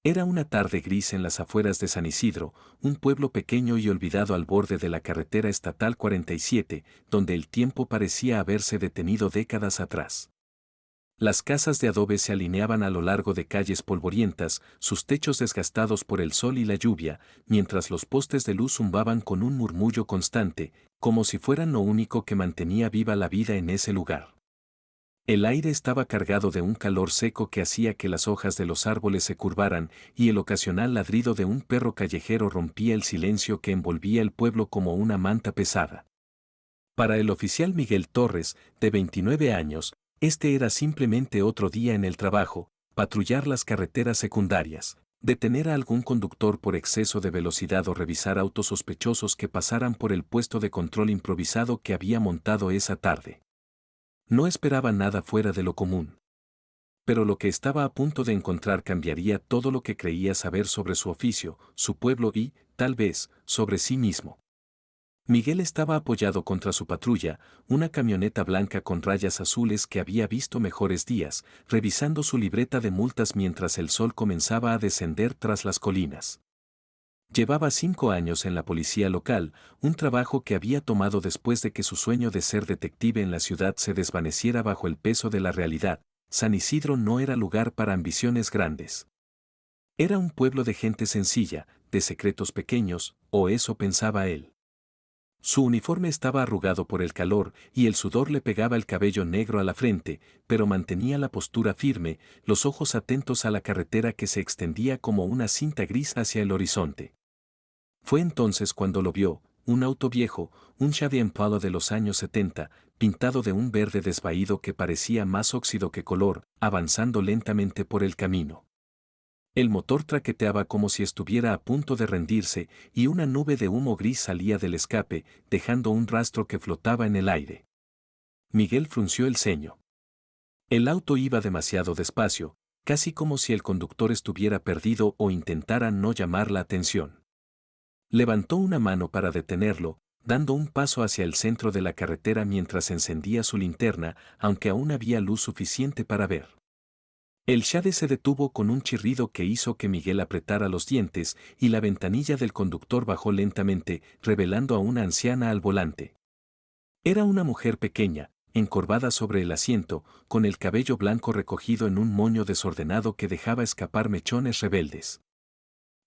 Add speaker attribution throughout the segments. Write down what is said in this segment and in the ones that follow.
Speaker 1: Era una tarde gris en las afueras de San Isidro, un pueblo pequeño y olvidado al borde de la carretera estatal 47, donde el tiempo parecía haberse detenido décadas atrás. Las casas de adobe se alineaban a lo largo de calles polvorientas, sus techos desgastados por el sol y la lluvia, mientras los postes de luz zumbaban con un murmullo constante, como si fueran lo único que mantenía viva la vida en ese lugar. El aire estaba cargado de un calor seco que hacía que las hojas de los árboles se curvaran, y el ocasional ladrido de un perro callejero rompía el silencio que envolvía el pueblo como una manta pesada. Para el oficial Miguel Torres, de 29 años, este era simplemente otro día en el trabajo: patrullar las carreteras secundarias, detener a algún conductor por exceso de velocidad o revisar autos sospechosos que pasaran por el puesto de control improvisado que había montado esa tarde. No esperaba nada fuera de lo común. Pero lo que estaba a punto de encontrar cambiaría todo lo que creía saber sobre su oficio, su pueblo y, tal vez, sobre sí mismo. Miguel estaba apoyado contra su patrulla, una camioneta blanca con rayas azules que había visto mejores días, revisando su libreta de multas mientras el sol comenzaba a descender tras las colinas. Llevaba 5 años en la policía local, un trabajo que había tomado después de que su sueño de ser detective en la ciudad se desvaneciera bajo el peso de la realidad. San Isidro no era lugar para ambiciones grandes. Era un pueblo de gente sencilla, de secretos pequeños, o eso pensaba él. Su uniforme estaba arrugado por el calor y el sudor le pegaba el cabello negro a la frente, pero mantenía la postura firme, los ojos atentos a la carretera que se extendía como una cinta gris hacia el horizonte. Fue entonces cuando lo vio: un auto viejo, un Chevy Impala de los años 70, pintado de un verde desvaído que parecía más óxido que color, avanzando lentamente por el camino. El motor traqueteaba como si estuviera a punto de rendirse, y una nube de humo gris salía del escape, dejando un rastro que flotaba en el aire. Miguel frunció el ceño. El auto iba demasiado despacio, casi como si el conductor estuviera perdido o intentara no llamar la atención. Levantó una mano para detenerlo, dando un paso hacia el centro de la carretera mientras encendía su linterna, aunque aún había luz suficiente para ver. El Shade se detuvo con un chirrido que hizo que Miguel apretara los dientes, y la ventanilla del conductor bajó lentamente, revelando a una anciana al volante. Era una mujer pequeña, encorvada sobre el asiento, con el cabello blanco recogido en un moño desordenado que dejaba escapar mechones rebeldes.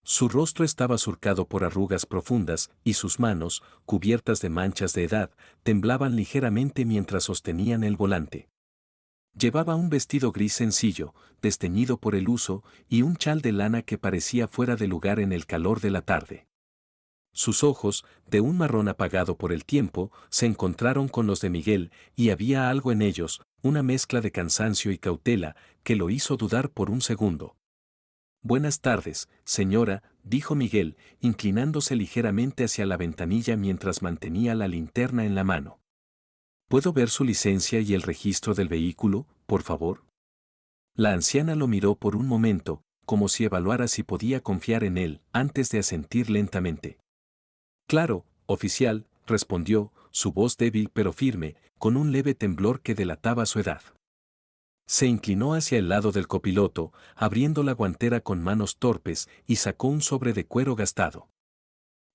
Speaker 1: Su rostro estaba surcado por arrugas profundas, y sus manos, cubiertas de manchas de edad, temblaban ligeramente mientras sostenían el volante. Llevaba un vestido gris sencillo, desteñido por el uso, y un chal de lana que parecía fuera de lugar en el calor de la tarde. Sus ojos, de un marrón apagado por el tiempo, se encontraron con los de Miguel, y había algo en ellos, una mezcla de cansancio y cautela, que lo hizo dudar por un segundo. «Buenas tardes, señora», dijo Miguel, inclinándose ligeramente hacia la ventanilla mientras mantenía la linterna en la mano. «¿Puedo ver su licencia y el registro del vehículo, por favor?». La anciana lo miró por un momento, como si evaluara si podía confiar en él, antes de asentir lentamente. «Claro, oficial», respondió, su voz débil pero firme, con un leve temblor que delataba su edad. Se inclinó hacia el lado del copiloto, abriendo la guantera con manos torpes, y sacó un sobre de cuero gastado.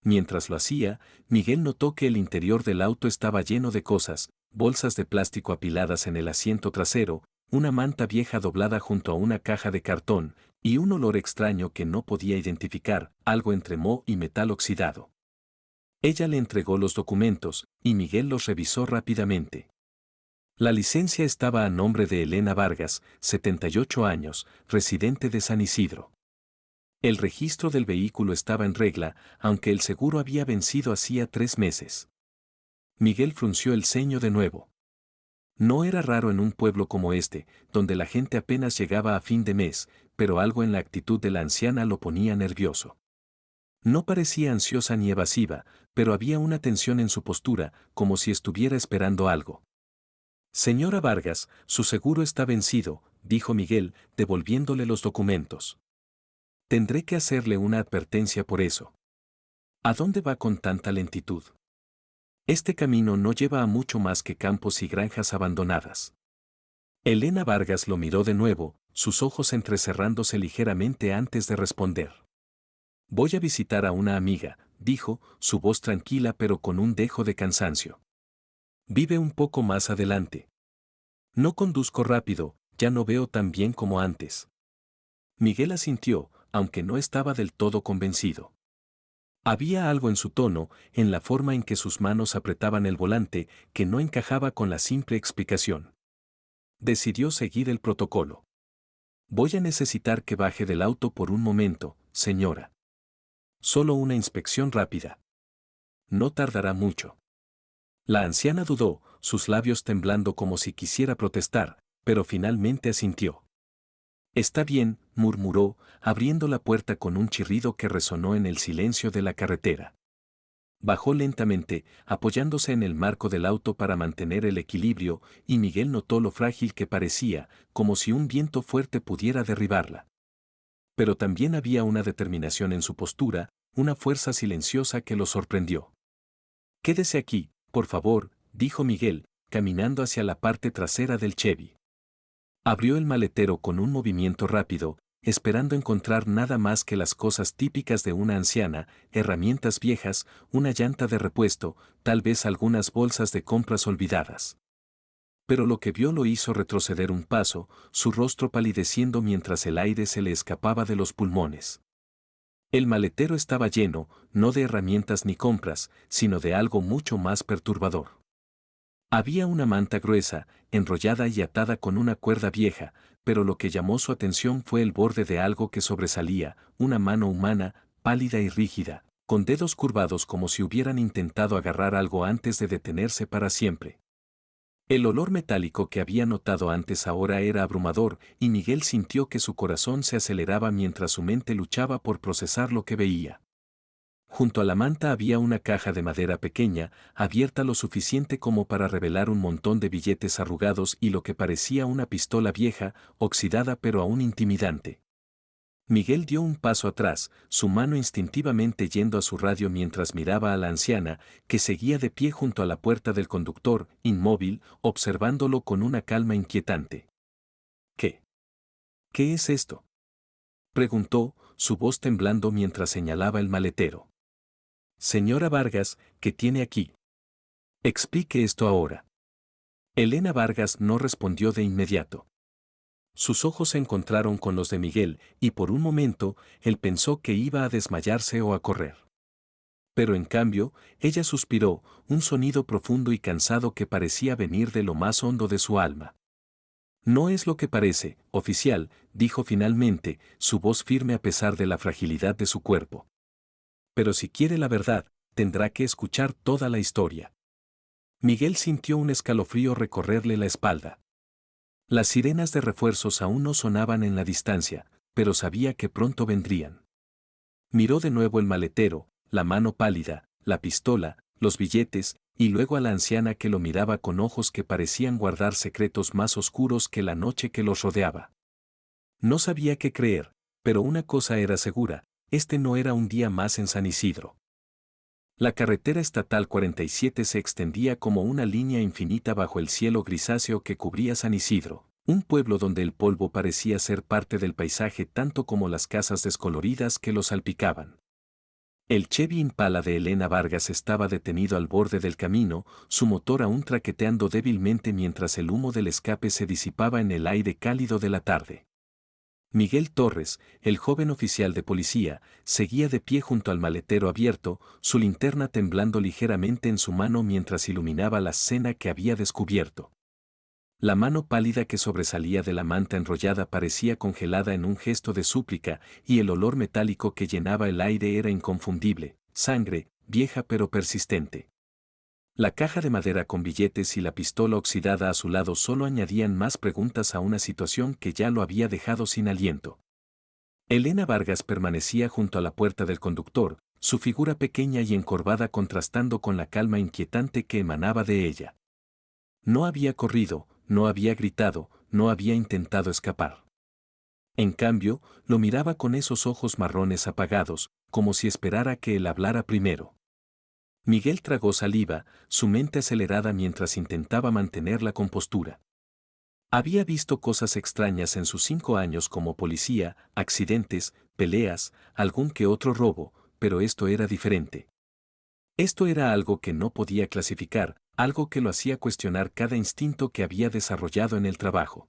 Speaker 1: Mientras lo hacía, Miguel notó que el interior del auto estaba lleno de cosas: bolsas de plástico apiladas en el asiento trasero, una manta vieja doblada junto a una caja de cartón, y un olor extraño que no podía identificar, algo entre moho y metal oxidado. Ella le entregó los documentos, y Miguel los revisó rápidamente. La licencia estaba a nombre de Elena Vargas, 78 años, residente de San Isidro. El registro del vehículo estaba en regla, aunque el seguro había vencido hacía 3 meses. Miguel frunció el ceño de nuevo. No era raro en un pueblo como este, donde la gente apenas llegaba a fin de mes, pero algo en la actitud de la anciana lo ponía nervioso. No parecía ansiosa ni evasiva, pero había una tensión en su postura, como si estuviera esperando algo. «Señora Vargas, su seguro está vencido», dijo Miguel, devolviéndole los documentos. «Tendré que hacerle una advertencia por eso». «¿A dónde va con tanta lentitud? Este camino no lleva a mucho más que campos y granjas abandonadas». Elena Vargas lo miró de nuevo, sus ojos entrecerrándose ligeramente antes de responder. Voy a visitar a una amiga, dijo, su voz tranquila pero con un dejo de cansancio. Vive un poco más adelante. No conduzco rápido, ya no veo tan bien como antes. Miguel asintió, aunque no estaba del todo convencido. Había algo en su tono, en la forma en que sus manos apretaban el volante, que no encajaba con la simple explicación. Decidió seguir el protocolo. Voy a necesitar que baje del auto por un momento, señora. Solo una inspección rápida. No tardará mucho. La anciana dudó, sus labios temblando como si quisiera protestar, pero finalmente asintió. Está bien, murmuró, abriendo la puerta con un chirrido que resonó en el silencio de la carretera. Bajó lentamente, apoyándose en el marco del auto para mantener el equilibrio, y Miguel notó lo frágil que parecía, como si un viento fuerte pudiera derribarla. Pero también había una determinación en su postura, una fuerza silenciosa que lo sorprendió. Quédese aquí, por favor, dijo Miguel, caminando hacia la parte trasera del Chevy. Abrió el maletero con un movimiento rápido, esperando encontrar nada más que las cosas típicas de una anciana, herramientas viejas, una llanta de repuesto, tal vez algunas bolsas de compras olvidadas. Pero lo que vio lo hizo retroceder un paso, su rostro palideciendo mientras el aire se le escapaba de los pulmones. El maletero estaba lleno, no de herramientas ni compras, sino de algo mucho más perturbador. Había una manta gruesa, enrollada y atada con una cuerda vieja, pero lo que llamó su atención fue el borde de algo que sobresalía, una mano humana, pálida y rígida, con dedos curvados como si hubieran intentado agarrar algo antes de detenerse para siempre. El olor metálico que había notado antes ahora era abrumador, y Miguel sintió que su corazón se aceleraba mientras su mente luchaba por procesar lo que veía. Junto a la manta había una caja de madera pequeña, abierta lo suficiente como para revelar un montón de billetes arrugados y lo que parecía una pistola vieja, oxidada pero aún intimidante. Miguel dio un paso atrás, su mano instintivamente yendo a su radio mientras miraba a la anciana, que seguía de pie junto a la puerta del conductor, inmóvil, observándolo con una calma inquietante. ¿Qué? ¿Qué es esto?, preguntó, su voz temblando mientras señalaba el maletero. Señora Vargas, ¿qué tiene aquí? Explique esto ahora. Elena Vargas no respondió de inmediato. Sus ojos se encontraron con los de Miguel, y por un momento, él pensó que iba a desmayarse o a correr. Pero en cambio, ella suspiró, un sonido profundo y cansado que parecía venir de lo más hondo de su alma. No es lo que parece, oficial, dijo finalmente, su voz firme a pesar de la fragilidad de su cuerpo. Pero si quiere la verdad, tendrá que escuchar toda la historia. Miguel sintió un escalofrío recorrerle la espalda. Las sirenas de refuerzos aún no sonaban en la distancia, pero sabía que pronto vendrían. Miró de nuevo el maletero, la mano pálida, la pistola, los billetes, y luego a la anciana que lo miraba con ojos que parecían guardar secretos más oscuros que la noche que los rodeaba. No sabía qué creer, pero una cosa era segura, este no era un día más en San Isidro. La carretera estatal 47 se extendía como una línea infinita bajo el cielo grisáceo que cubría San Isidro, un pueblo donde el polvo parecía ser parte del paisaje tanto como las casas descoloridas que lo salpicaban. El Chevy Impala de Elena Vargas estaba detenido al borde del camino, su motor aún traqueteando débilmente mientras el humo del escape se disipaba en el aire cálido de la tarde. Miguel Torres, el joven oficial de policía, seguía de pie junto al maletero abierto, su linterna temblando ligeramente en su mano mientras iluminaba la escena que había descubierto. La mano pálida que sobresalía de la manta enrollada parecía congelada en un gesto de súplica, y el olor metálico que llenaba el aire era inconfundible, sangre, vieja pero persistente. La caja de madera con billetes y la pistola oxidada a su lado solo añadían más preguntas a una situación que ya lo había dejado sin aliento. Elena Vargas permanecía junto a la puerta del conductor, su figura pequeña y encorvada contrastando con la calma inquietante que emanaba de ella. No había corrido, no había gritado, no había intentado escapar. En cambio, lo miraba con esos ojos marrones apagados, como si esperara que él hablara primero. Miguel tragó saliva, su mente acelerada mientras intentaba mantener la compostura. Había visto cosas extrañas en sus 5 años como policía, accidentes, peleas, algún que otro robo, pero esto era diferente. Esto era algo que no podía clasificar, algo que lo hacía cuestionar cada instinto que había desarrollado en el trabajo.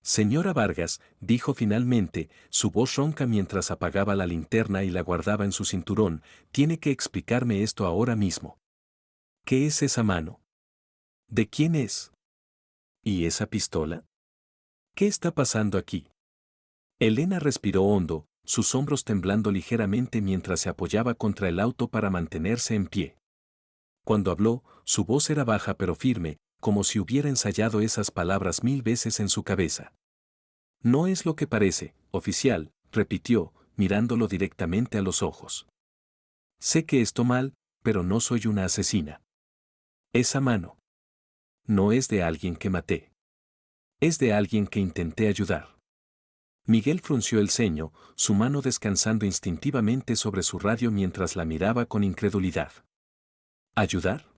Speaker 1: Señora Vargas, dijo finalmente, su voz ronca mientras apagaba la linterna y la guardaba en su cinturón, tiene que explicarme esto ahora mismo. ¿Qué es esa mano? ¿De quién es? ¿Y esa pistola? ¿Qué está pasando aquí? Elena respiró hondo, sus hombros temblando ligeramente mientras se apoyaba contra el auto para mantenerse en pie. Cuando habló, su voz era baja pero firme, como si hubiera ensayado esas palabras 1000 veces en su cabeza. No es lo que parece, oficial, repitió, mirándolo directamente a los ojos. Sé que esto mal, pero no soy una asesina. Esa mano no es de alguien que maté. Es de alguien que intenté ayudar. Miguel frunció el ceño, su mano descansando instintivamente sobre su radio mientras la miraba con incredulidad. ¿Ayudar?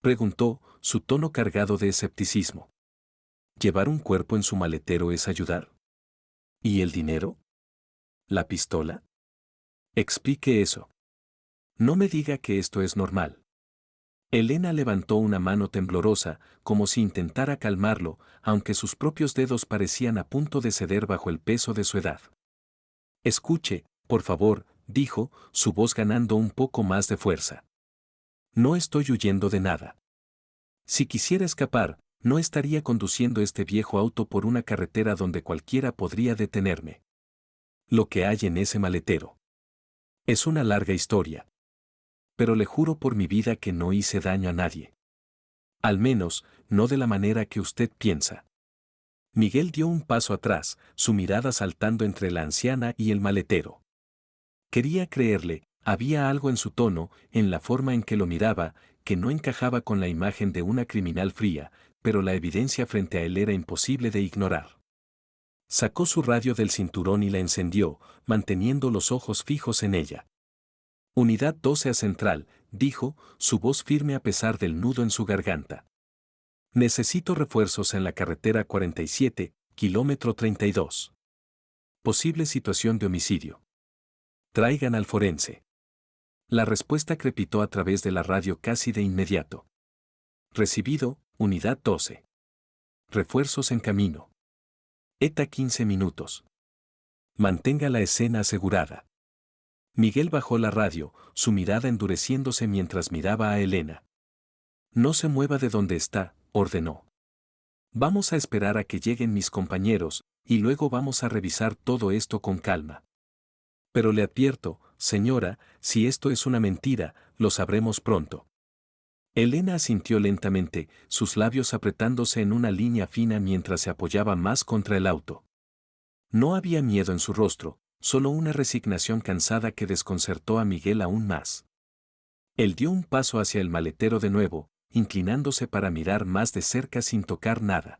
Speaker 1: Preguntó, su tono cargado de escepticismo. ¿Llevar un cuerpo en su maletero es ayudar? ¿Y el dinero? ¿La pistola? Explique eso. No me diga que esto es normal. Elena levantó una mano temblorosa, como si intentara calmarlo, aunque sus propios dedos parecían a punto de ceder bajo el peso de su edad. Escuche, por favor, dijo, su voz ganando un poco más de fuerza. No estoy huyendo de nada. Si quisiera escapar, no estaría conduciendo este viejo auto por una carretera donde cualquiera podría detenerme. Lo que hay en ese maletero es una larga historia. Pero le juro por mi vida que no hice daño a nadie. Al menos, no de la manera que usted piensa. Miguel dio un paso atrás, su mirada saltando entre la anciana y el maletero. Quería creerle, había algo en su tono, en la forma en que lo miraba, que no encajaba con la imagen de una criminal fría, pero la evidencia frente a él era imposible de ignorar. Sacó su radio del cinturón y la encendió, manteniendo los ojos fijos en ella. Unidad 12 a Central, dijo, su voz firme a pesar del nudo en su garganta. Necesito refuerzos en la carretera 47, kilómetro 32. Posible situación de homicidio. Traigan al forense. La respuesta crepitó a través de la radio casi de inmediato. Recibido, Unidad 12. Refuerzos en camino. ETA 15 minutos. Mantenga la escena asegurada. Miguel bajó la radio, su mirada endureciéndose mientras miraba a Elena. No se mueva de donde está, ordenó. Vamos a esperar a que lleguen mis compañeros, y luego vamos a revisar todo esto con calma. Pero le advierto, señora, si esto es una mentira, lo sabremos pronto. Elena asintió lentamente, sus labios apretándose en una línea fina mientras se apoyaba más contra el auto. No había miedo en su rostro, solo una resignación cansada que desconcertó a Miguel aún más. Él dio un paso hacia el maletero de nuevo, inclinándose para mirar más de cerca sin tocar nada.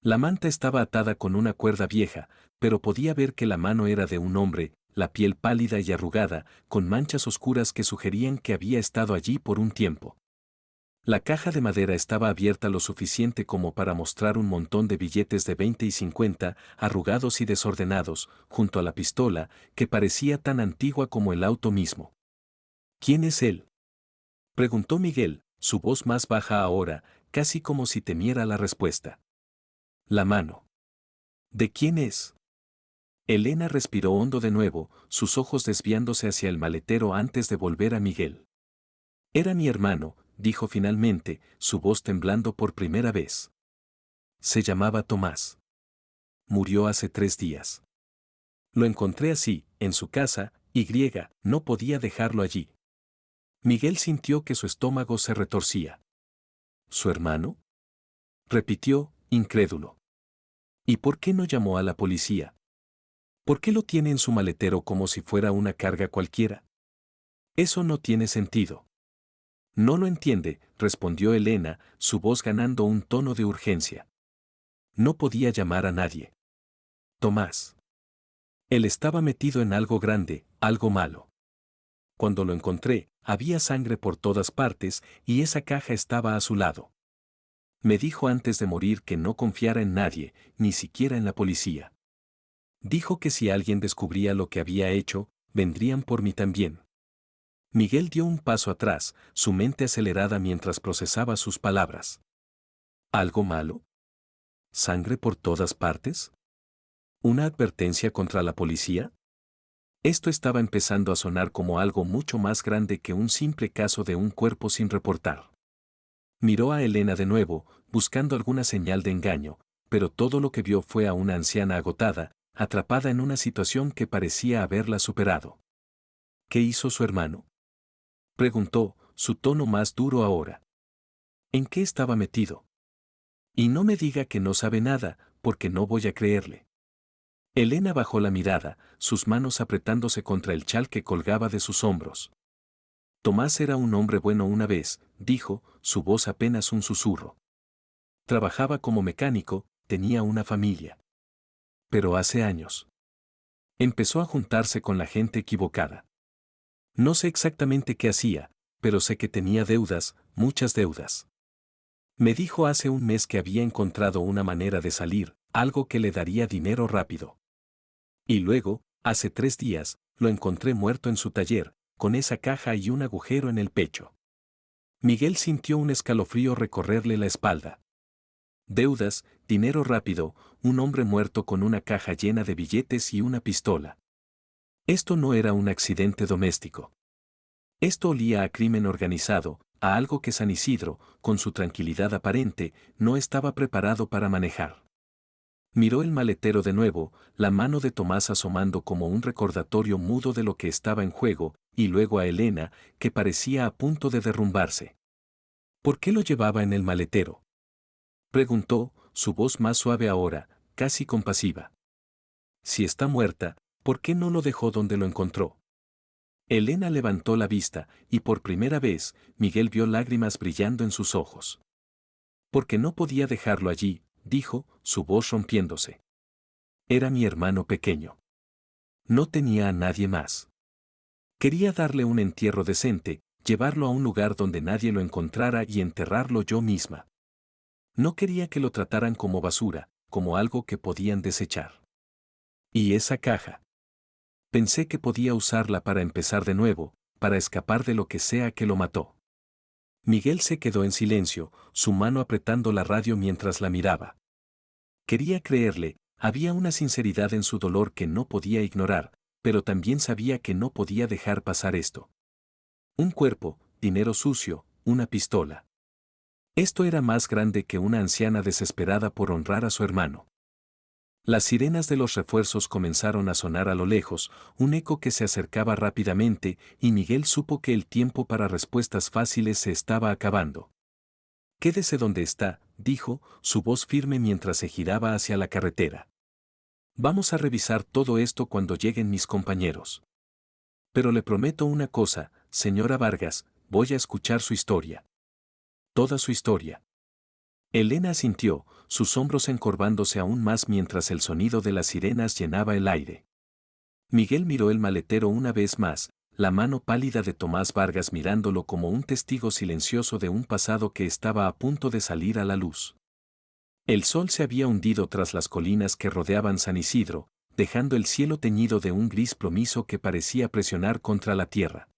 Speaker 1: La manta estaba atada con una cuerda vieja, pero podía ver que la mano era de un hombre, la piel pálida y arrugada, con manchas oscuras que sugerían que había estado allí por un tiempo. La caja de madera estaba abierta lo suficiente como para mostrar un montón de billetes de 20 y 50, arrugados y desordenados, junto a la pistola, que parecía tan antigua como el auto mismo. ¿Quién es él?, preguntó Miguel, su voz más baja ahora, casi como si temiera la respuesta. La mano. ¿De quién es? Elena respiró hondo de nuevo, sus ojos desviándose hacia el maletero antes de volver a Miguel. Era mi hermano, dijo finalmente, su voz temblando por primera vez. Se llamaba Tomás. Murió hace 3 días. Lo encontré así, en su casa, y no podía dejarlo allí. Miguel sintió que su estómago se retorcía. ¿Su hermano?, repitió, incrédulo. ¿Y por qué no llamó a la policía? ¿Por qué lo tiene en su maletero como si fuera una carga cualquiera? Eso no tiene sentido. No lo entiende, respondió Elena, su voz ganando un tono de urgencia. No podía llamar a nadie. Tomás. Él estaba metido en algo grande, algo malo. Cuando lo encontré, había sangre por todas partes y esa caja estaba a su lado. Me dijo antes de morir que no confiara en nadie, ni siquiera en la policía. Dijo que si alguien descubría lo que había hecho, vendrían por mí también. Miguel dio un paso atrás, su mente acelerada mientras procesaba sus palabras. ¿Algo malo? ¿Sangre por todas partes? ¿Una advertencia contra la policía? Esto estaba empezando a sonar como algo mucho más grande que un simple caso de un cuerpo sin reportar. Miró a Elena de nuevo, buscando alguna señal de engaño, pero todo lo que vio fue a una anciana agotada, atrapada en una situación que parecía haberla superado. ¿Qué hizo su hermano?, preguntó, su tono más duro ahora. ¿En qué estaba metido? Y no me diga que no sabe nada, porque no voy a creerle. Elena bajó la mirada, sus manos apretándose contra el chal que colgaba de sus hombros. Tomás era un hombre bueno una vez, dijo, su voz apenas un susurro. Trabajaba como mecánico, tenía una familia. Pero hace años. Empezó a juntarse con la gente equivocada. No sé exactamente qué hacía, pero sé que tenía deudas, muchas deudas. Me dijo hace un mes que había encontrado una manera de salir, algo que le daría dinero rápido. Y luego, hace 3 días, lo encontré muerto en su taller, con esa caja y un agujero en el pecho. Miguel sintió un escalofrío recorrerle la espalda. Deudas, dinero rápido, un hombre muerto con una caja llena de billetes y una pistola. Esto no era un accidente doméstico. Esto olía a crimen organizado, a algo que San Isidro, con su tranquilidad aparente, no estaba preparado para manejar. Miró el maletero de nuevo, la mano de Tomás asomando como un recordatorio mudo de lo que estaba en juego, y luego a Elena, que parecía a punto de derrumbarse. ¿Por qué lo llevaba en el maletero?, preguntó, su voz más suave ahora, casi compasiva. Si está muerta, ¿por qué no lo dejó donde lo encontró? Elena levantó la vista, y por primera vez, Miguel vio lágrimas brillando en sus ojos. Porque no podía dejarlo allí, dijo, su voz rompiéndose. Era mi hermano pequeño. No tenía a nadie más. Quería darle un entierro decente, llevarlo a un lugar donde nadie lo encontrara y enterrarlo yo misma. No quería que lo trataran como basura, como algo que podían desechar. ¿Y esa caja? Pensé que podía usarla para empezar de nuevo, para escapar de lo que sea que lo mató. Miguel se quedó en silencio, su mano apretando la radio mientras la miraba. Quería creerle, había una sinceridad en su dolor que no podía ignorar, pero también sabía que no podía dejar pasar esto. Un cuerpo, dinero sucio, una pistola. Esto era más grande que una anciana desesperada por honrar a su hermano. Las sirenas de los refuerzos comenzaron a sonar a lo lejos, un eco que se acercaba rápidamente, y Miguel supo que el tiempo para respuestas fáciles se estaba acabando. Quédese donde está, dijo, su voz firme mientras se giraba hacia la carretera. Vamos a revisar todo esto cuando lleguen mis compañeros. Pero le prometo una cosa, señora Vargas, voy a escuchar su historia. Toda su historia. Elena asintió, sus hombros encorvándose aún más mientras el sonido de las sirenas llenaba el aire. Miguel miró el maletero una vez más, la mano pálida de Tomás Vargas mirándolo como un testigo silencioso de un pasado que estaba a punto de salir a la luz. El sol se había hundido tras las colinas que rodeaban San Isidro, dejando el cielo teñido de un gris plomizo que parecía presionar contra la tierra.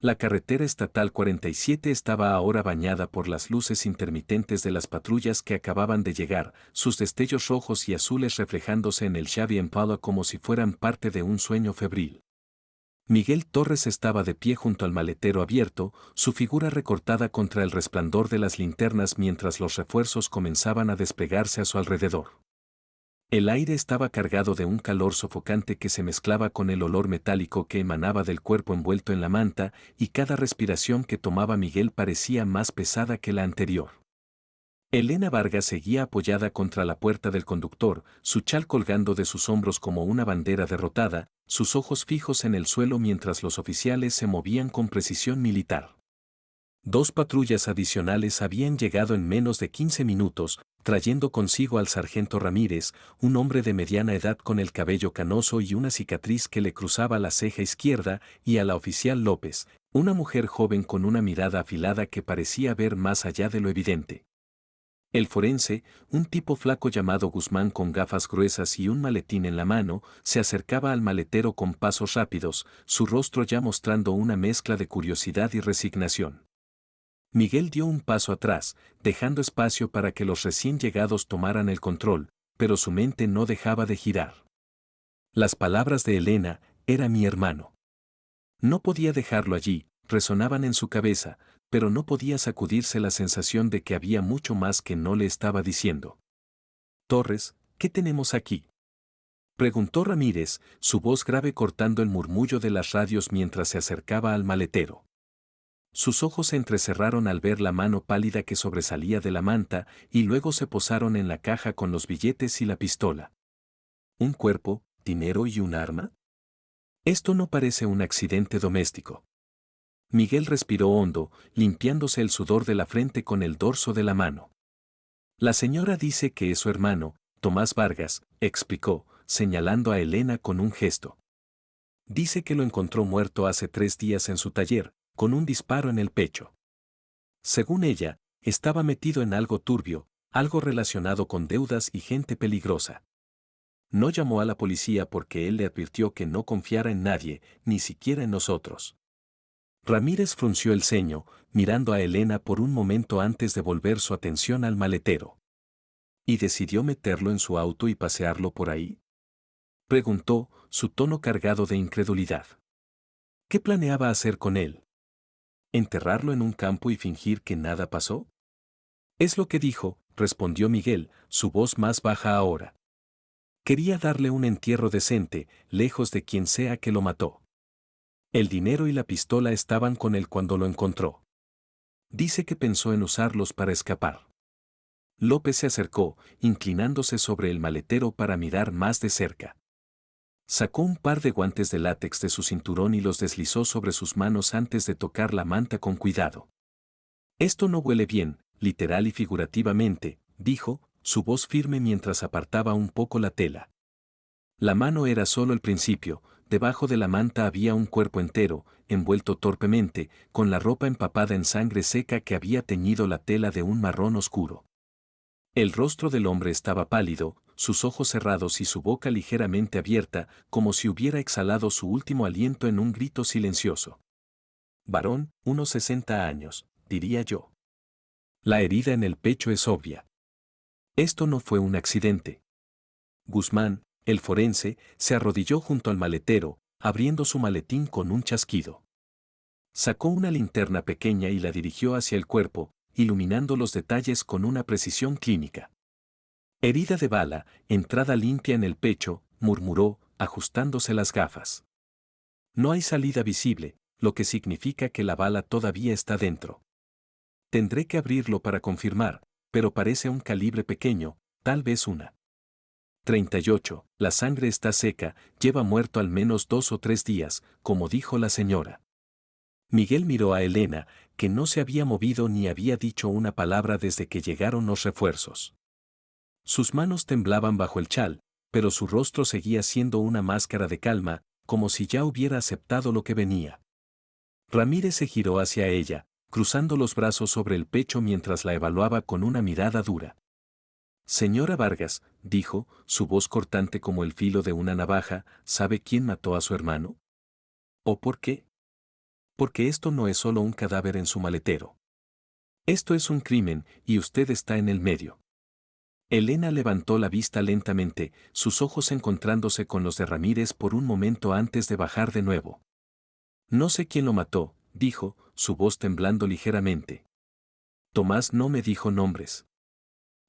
Speaker 1: La carretera estatal 47 estaba ahora bañada por las luces intermitentes de las patrullas que acababan de llegar, sus destellos rojos y azules reflejándose en el Chevy Impala como si fueran parte de un sueño febril. Miguel Torres estaba de pie junto al maletero abierto, su figura recortada contra el resplandor de las linternas mientras los refuerzos comenzaban a desplegarse a su alrededor. El aire estaba cargado de un calor sofocante que se mezclaba con el olor metálico que emanaba del cuerpo envuelto en la manta, y cada respiración que tomaba Miguel parecía más pesada que la anterior. Elena Vargas seguía apoyada contra la puerta del conductor, su chal colgando de sus hombros como una bandera derrotada, sus ojos fijos en el suelo mientras los oficiales se movían con precisión militar. 2 patrullas adicionales habían llegado en menos de 15 minutos, trayendo consigo al sargento Ramírez, un hombre de mediana edad con el cabello canoso y una cicatriz que le cruzaba la ceja izquierda, y a la oficial López, una mujer joven con una mirada afilada que parecía ver más allá de lo evidente. El forense, un tipo flaco llamado Guzmán con gafas gruesas y un maletín en la mano, se acercaba al maletero con pasos rápidos, su rostro ya mostrando una mezcla de curiosidad y resignación. Miguel dio un paso atrás, dejando espacio para que los recién llegados tomaran el control, pero su mente no dejaba de girar. Las palabras de Elena, era mi hermano. No podía dejarlo allí, resonaban en su cabeza, pero no podía sacudirse la sensación de que había mucho más que no le estaba diciendo. Torres, ¿qué tenemos aquí? Preguntó Ramírez, su voz grave cortando el murmullo de las radios mientras se acercaba al maletero. Sus ojos se entrecerraron al ver la mano pálida que sobresalía de la manta y luego se posaron en la caja con los billetes y la pistola. ¿Un cuerpo, dinero y un arma? Esto no parece un accidente doméstico. Miguel respiró hondo, limpiándose el sudor de la frente con el dorso de la mano. La señora dice que es su hermano, Tomás Vargas, explicó, señalando a Elena con un gesto. Dice que lo encontró muerto hace 3 días en su taller, con un disparo en el pecho. Según ella, estaba metido en algo turbio, algo relacionado con deudas y gente peligrosa. No llamó a la policía porque él le advirtió que no confiara en nadie, ni siquiera en nosotros. Ramírez frunció el ceño, mirando a Elena por un momento antes de volver su atención al maletero. ¿Y decidió meterlo en su auto y pasearlo por ahí? Preguntó, su tono cargado de incredulidad. ¿Qué planeaba hacer con él? ¿Enterrarlo en un campo y fingir que nada pasó? Es lo que dijo, respondió Miguel, su voz más baja ahora. Quería darle un entierro decente, lejos de quien sea que lo mató. El dinero y la pistola estaban con él cuando lo encontró. Dice que pensó en usarlos para escapar. López se acercó, inclinándose sobre el maletero para mirar más de cerca. Sacó un par de guantes de látex de su cinturón y los deslizó sobre sus manos antes de tocar la manta con cuidado. Esto no huele bien, literal y figurativamente, dijo, su voz firme mientras apartaba un poco la tela. La mano era solo el principio, debajo de la manta había un cuerpo entero, envuelto torpemente, con la ropa empapada en sangre seca que había teñido la tela de un marrón oscuro. El rostro del hombre estaba pálido, sus ojos cerrados y su boca ligeramente abierta, como si hubiera exhalado su último aliento en un grito silencioso. Varón, unos 60 años, diría yo. La herida en el pecho es obvia. Esto no fue un accidente. Guzmán, el forense, se arrodilló junto al maletero, abriendo su maletín con un chasquido. Sacó una linterna pequeña y la dirigió hacia el cuerpo, iluminando los detalles con una precisión clínica. Herida de bala, entrada limpia en el pecho, murmuró, ajustándose las gafas. No hay salida visible, lo que significa que la bala todavía está dentro. Tendré que abrirlo para confirmar, pero parece un calibre pequeño, tal vez una 38, la sangre está seca, lleva muerto al menos 2 o 3 días, como dijo la señora. Miguel miró a Elena, que no se había movido ni había dicho una palabra desde que llegaron los refuerzos. Sus manos temblaban bajo el chal, pero su rostro seguía siendo una máscara de calma, como si ya hubiera aceptado lo que venía. Ramírez se giró hacia ella, cruzando los brazos sobre el pecho mientras la evaluaba con una mirada dura. Señora Vargas, dijo, su voz cortante como el filo de una navaja, ¿sabe quién mató a su hermano? ¿O por qué? Porque esto no es solo un cadáver en su maletero. Esto es un crimen, y usted está en el medio. Elena levantó la vista lentamente, sus ojos encontrándose con los de Ramírez por un momento antes de bajar de nuevo. No sé quién lo mató, dijo, su voz temblando ligeramente. Tomás no me dijo nombres.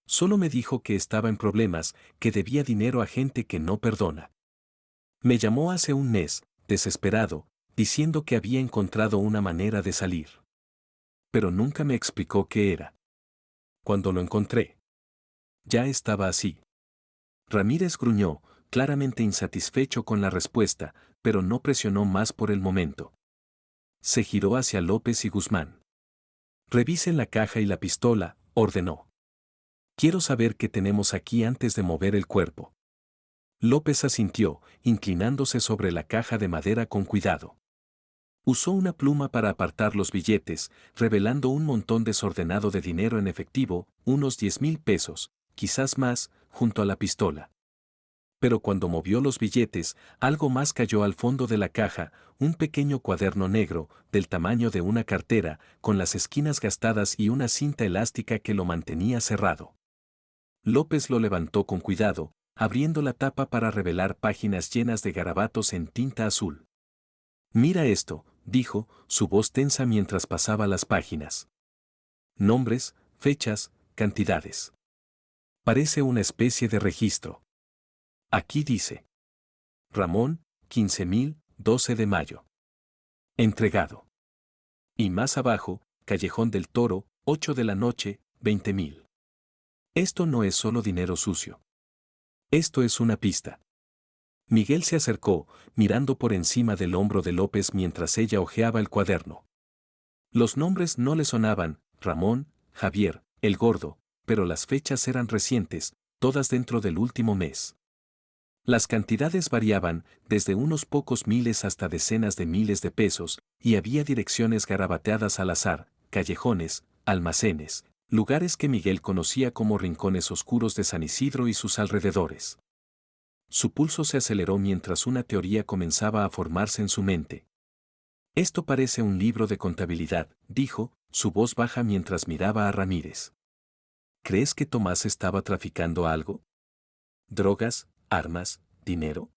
Speaker 1: Solo me dijo que estaba en problemas, que debía dinero a gente que no perdona. Me llamó hace un mes, desesperado, diciendo que había encontrado una manera de salir. Pero nunca me explicó qué era. Cuando lo encontré, ya estaba así. Ramírez gruñó, claramente insatisfecho con la respuesta, pero no presionó más por el momento. Se giró hacia López y Guzmán. Revisen la caja y la pistola, ordenó. Quiero saber qué tenemos aquí antes de mover el cuerpo. López asintió, inclinándose sobre la caja de madera con cuidado. Usó una pluma para apartar los billetes, revelando un montón desordenado de dinero en efectivo, unos 10,000 pesos, quizás más, junto a la pistola. Pero cuando movió los billetes, algo más cayó al fondo de la caja, un pequeño cuaderno negro, del tamaño de una cartera, con las esquinas gastadas y una cinta elástica que lo mantenía cerrado. López lo levantó con cuidado, abriendo la tapa para revelar páginas llenas de garabatos en tinta azul. «Mira esto», dijo, su voz tensa mientras pasaba las páginas. Nombres, fechas, cantidades. Parece una especie de registro. Aquí dice: Ramón, 15,000, 12 de mayo. Entregado. Y más abajo, Callejón del Toro, 8 de la noche, 20,000. Esto no es solo dinero sucio. Esto es una pista. Miguel se acercó, mirando por encima del hombro de López mientras ella hojeaba el cuaderno. Los nombres no le sonaban: Ramón, Javier, el Gordo, pero las fechas eran recientes, todas dentro del último mes. Las cantidades variaban, desde unos pocos miles hasta decenas de miles de pesos, y había direcciones garabateadas al azar, callejones, almacenes, lugares que Miguel conocía como rincones oscuros de San Isidro y sus alrededores. Su pulso se aceleró mientras una teoría comenzaba a formarse en su mente. «Esto parece un libro de contabilidad», dijo, su voz baja mientras miraba a Ramírez. «¿Crees que Tomás estaba traficando algo? ¿Drogas, armas, dinero?»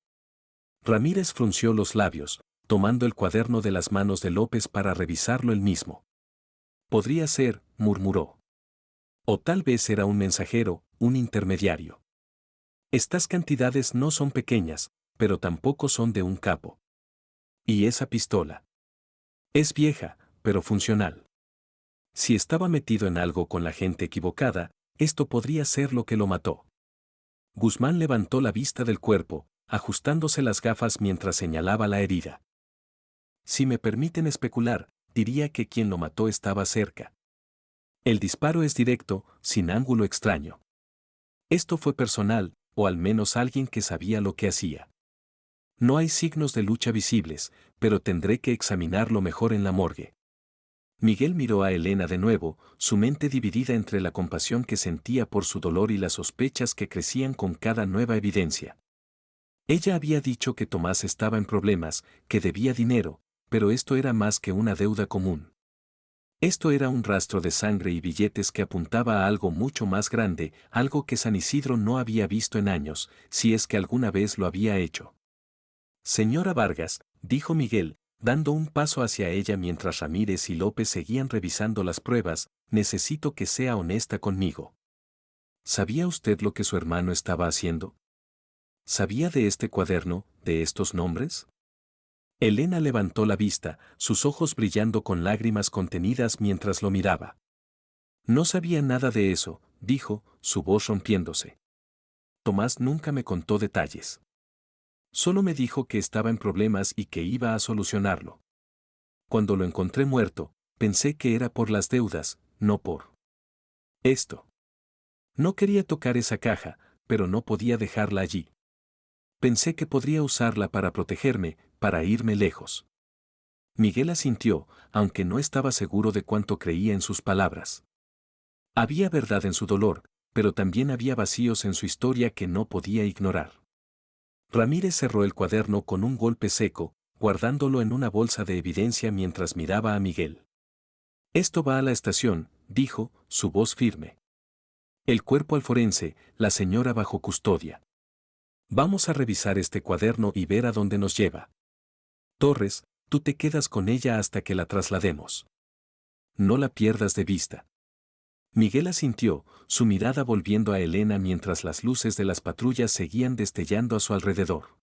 Speaker 1: Ramírez frunció los labios, tomando el cuaderno de las manos de López para revisarlo él mismo. «Podría ser», murmuró. «O tal vez era un mensajero, un intermediario. Estas cantidades no son pequeñas, pero tampoco son de un capo. Y esa pistola. Es vieja, pero funcional. Si estaba metido en algo con la gente equivocada, esto podría ser lo que lo mató». Guzmán levantó la vista del cuerpo, ajustándose las gafas mientras señalaba la herida. «Si me permiten especular, diría que quien lo mató estaba cerca. El disparo es directo, sin ángulo extraño. Esto fue personal, o al menos alguien que sabía lo que hacía. No hay signos de lucha visibles, pero tendré que examinarlo mejor en la morgue». Miguel miró a Elena de nuevo, su mente dividida entre la compasión que sentía por su dolor y las sospechas que crecían con cada nueva evidencia. Ella había dicho que Tomás estaba en problemas, que debía dinero, pero esto era más que una deuda común. Esto era un rastro de sangre y billetes que apuntaba a algo mucho más grande, algo que San Isidro no había visto en años, si es que alguna vez lo había hecho. «Señora Vargas», dijo Miguel, dando un paso hacia ella mientras Ramírez y López seguían revisando las pruebas, «necesito que sea honesta conmigo. ¿Sabía usted lo que su hermano estaba haciendo? ¿Sabía de este cuaderno, de estos nombres?» Elena levantó la vista, sus ojos brillando con lágrimas contenidas mientras lo miraba. «No sabía nada de eso», dijo, su voz rompiéndose. «Tomás nunca me contó detalles. Solo me dijo que estaba en problemas y que iba a solucionarlo. Cuando lo encontré muerto, pensé que era por las deudas, no por esto. No quería tocar esa caja, pero no podía dejarla allí. Pensé que podría usarla para protegerme, para irme lejos». Miguel asintió, aunque no estaba seguro de cuánto creía en sus palabras. Había verdad en su dolor, pero también había vacíos en su historia que no podía ignorar. Ramírez cerró el cuaderno con un golpe seco, guardándolo en una bolsa de evidencia mientras miraba a Miguel. «Esto va a la estación», dijo, su voz firme. «El cuerpo al forense, la señora bajo custodia. Vamos a revisar este cuaderno y ver a dónde nos lleva. Torres, tú te quedas con ella hasta que la traslademos. No la pierdas de vista». Miguel asintió, su mirada volviendo a Elena mientras las luces de las patrullas seguían destellando a su alrededor.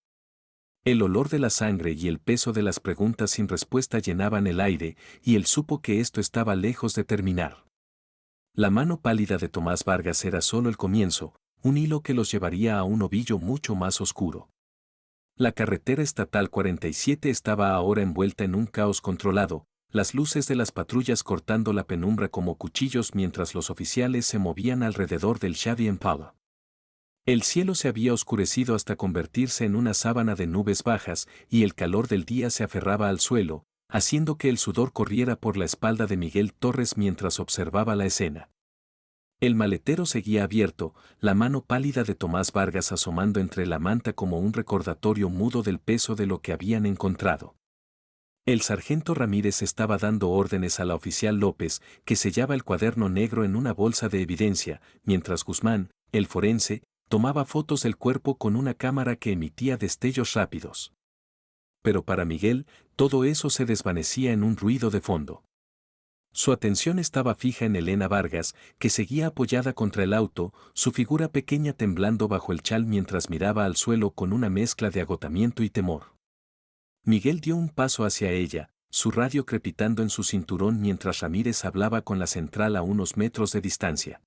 Speaker 1: El olor de la sangre y el peso de las preguntas sin respuesta llenaban el aire, y él supo que esto estaba lejos de terminar. La mano pálida de Tomás Vargas era solo el comienzo, un hilo que los llevaría a un ovillo mucho más oscuro. La carretera estatal 47 estaba ahora envuelta en un caos controlado, las luces de las patrullas cortando la penumbra como cuchillos mientras los oficiales se movían alrededor del Chevy Impala. El cielo se había oscurecido hasta convertirse en una sábana de nubes bajas y el calor del día se aferraba al suelo, haciendo que el sudor corriera por la espalda de Miguel Torres mientras observaba la escena. El maletero seguía abierto, la mano pálida de Tomás Vargas asomando entre la manta como un recordatorio mudo del peso de lo que habían encontrado. El sargento Ramírez estaba dando órdenes a la oficial López, que sellaba el cuaderno negro en una bolsa de evidencia, mientras Guzmán, el forense, tomaba fotos del cuerpo con una cámara que emitía destellos rápidos. Pero para Miguel, todo eso se desvanecía en un ruido de fondo. Su atención estaba fija en Elena Vargas, que seguía apoyada contra el auto, su figura pequeña temblando bajo el chal mientras miraba al suelo con una mezcla de agotamiento y temor. Miguel dio un paso hacia ella, su radio crepitando en su cinturón mientras Ramírez hablaba con la central a unos metros de distancia.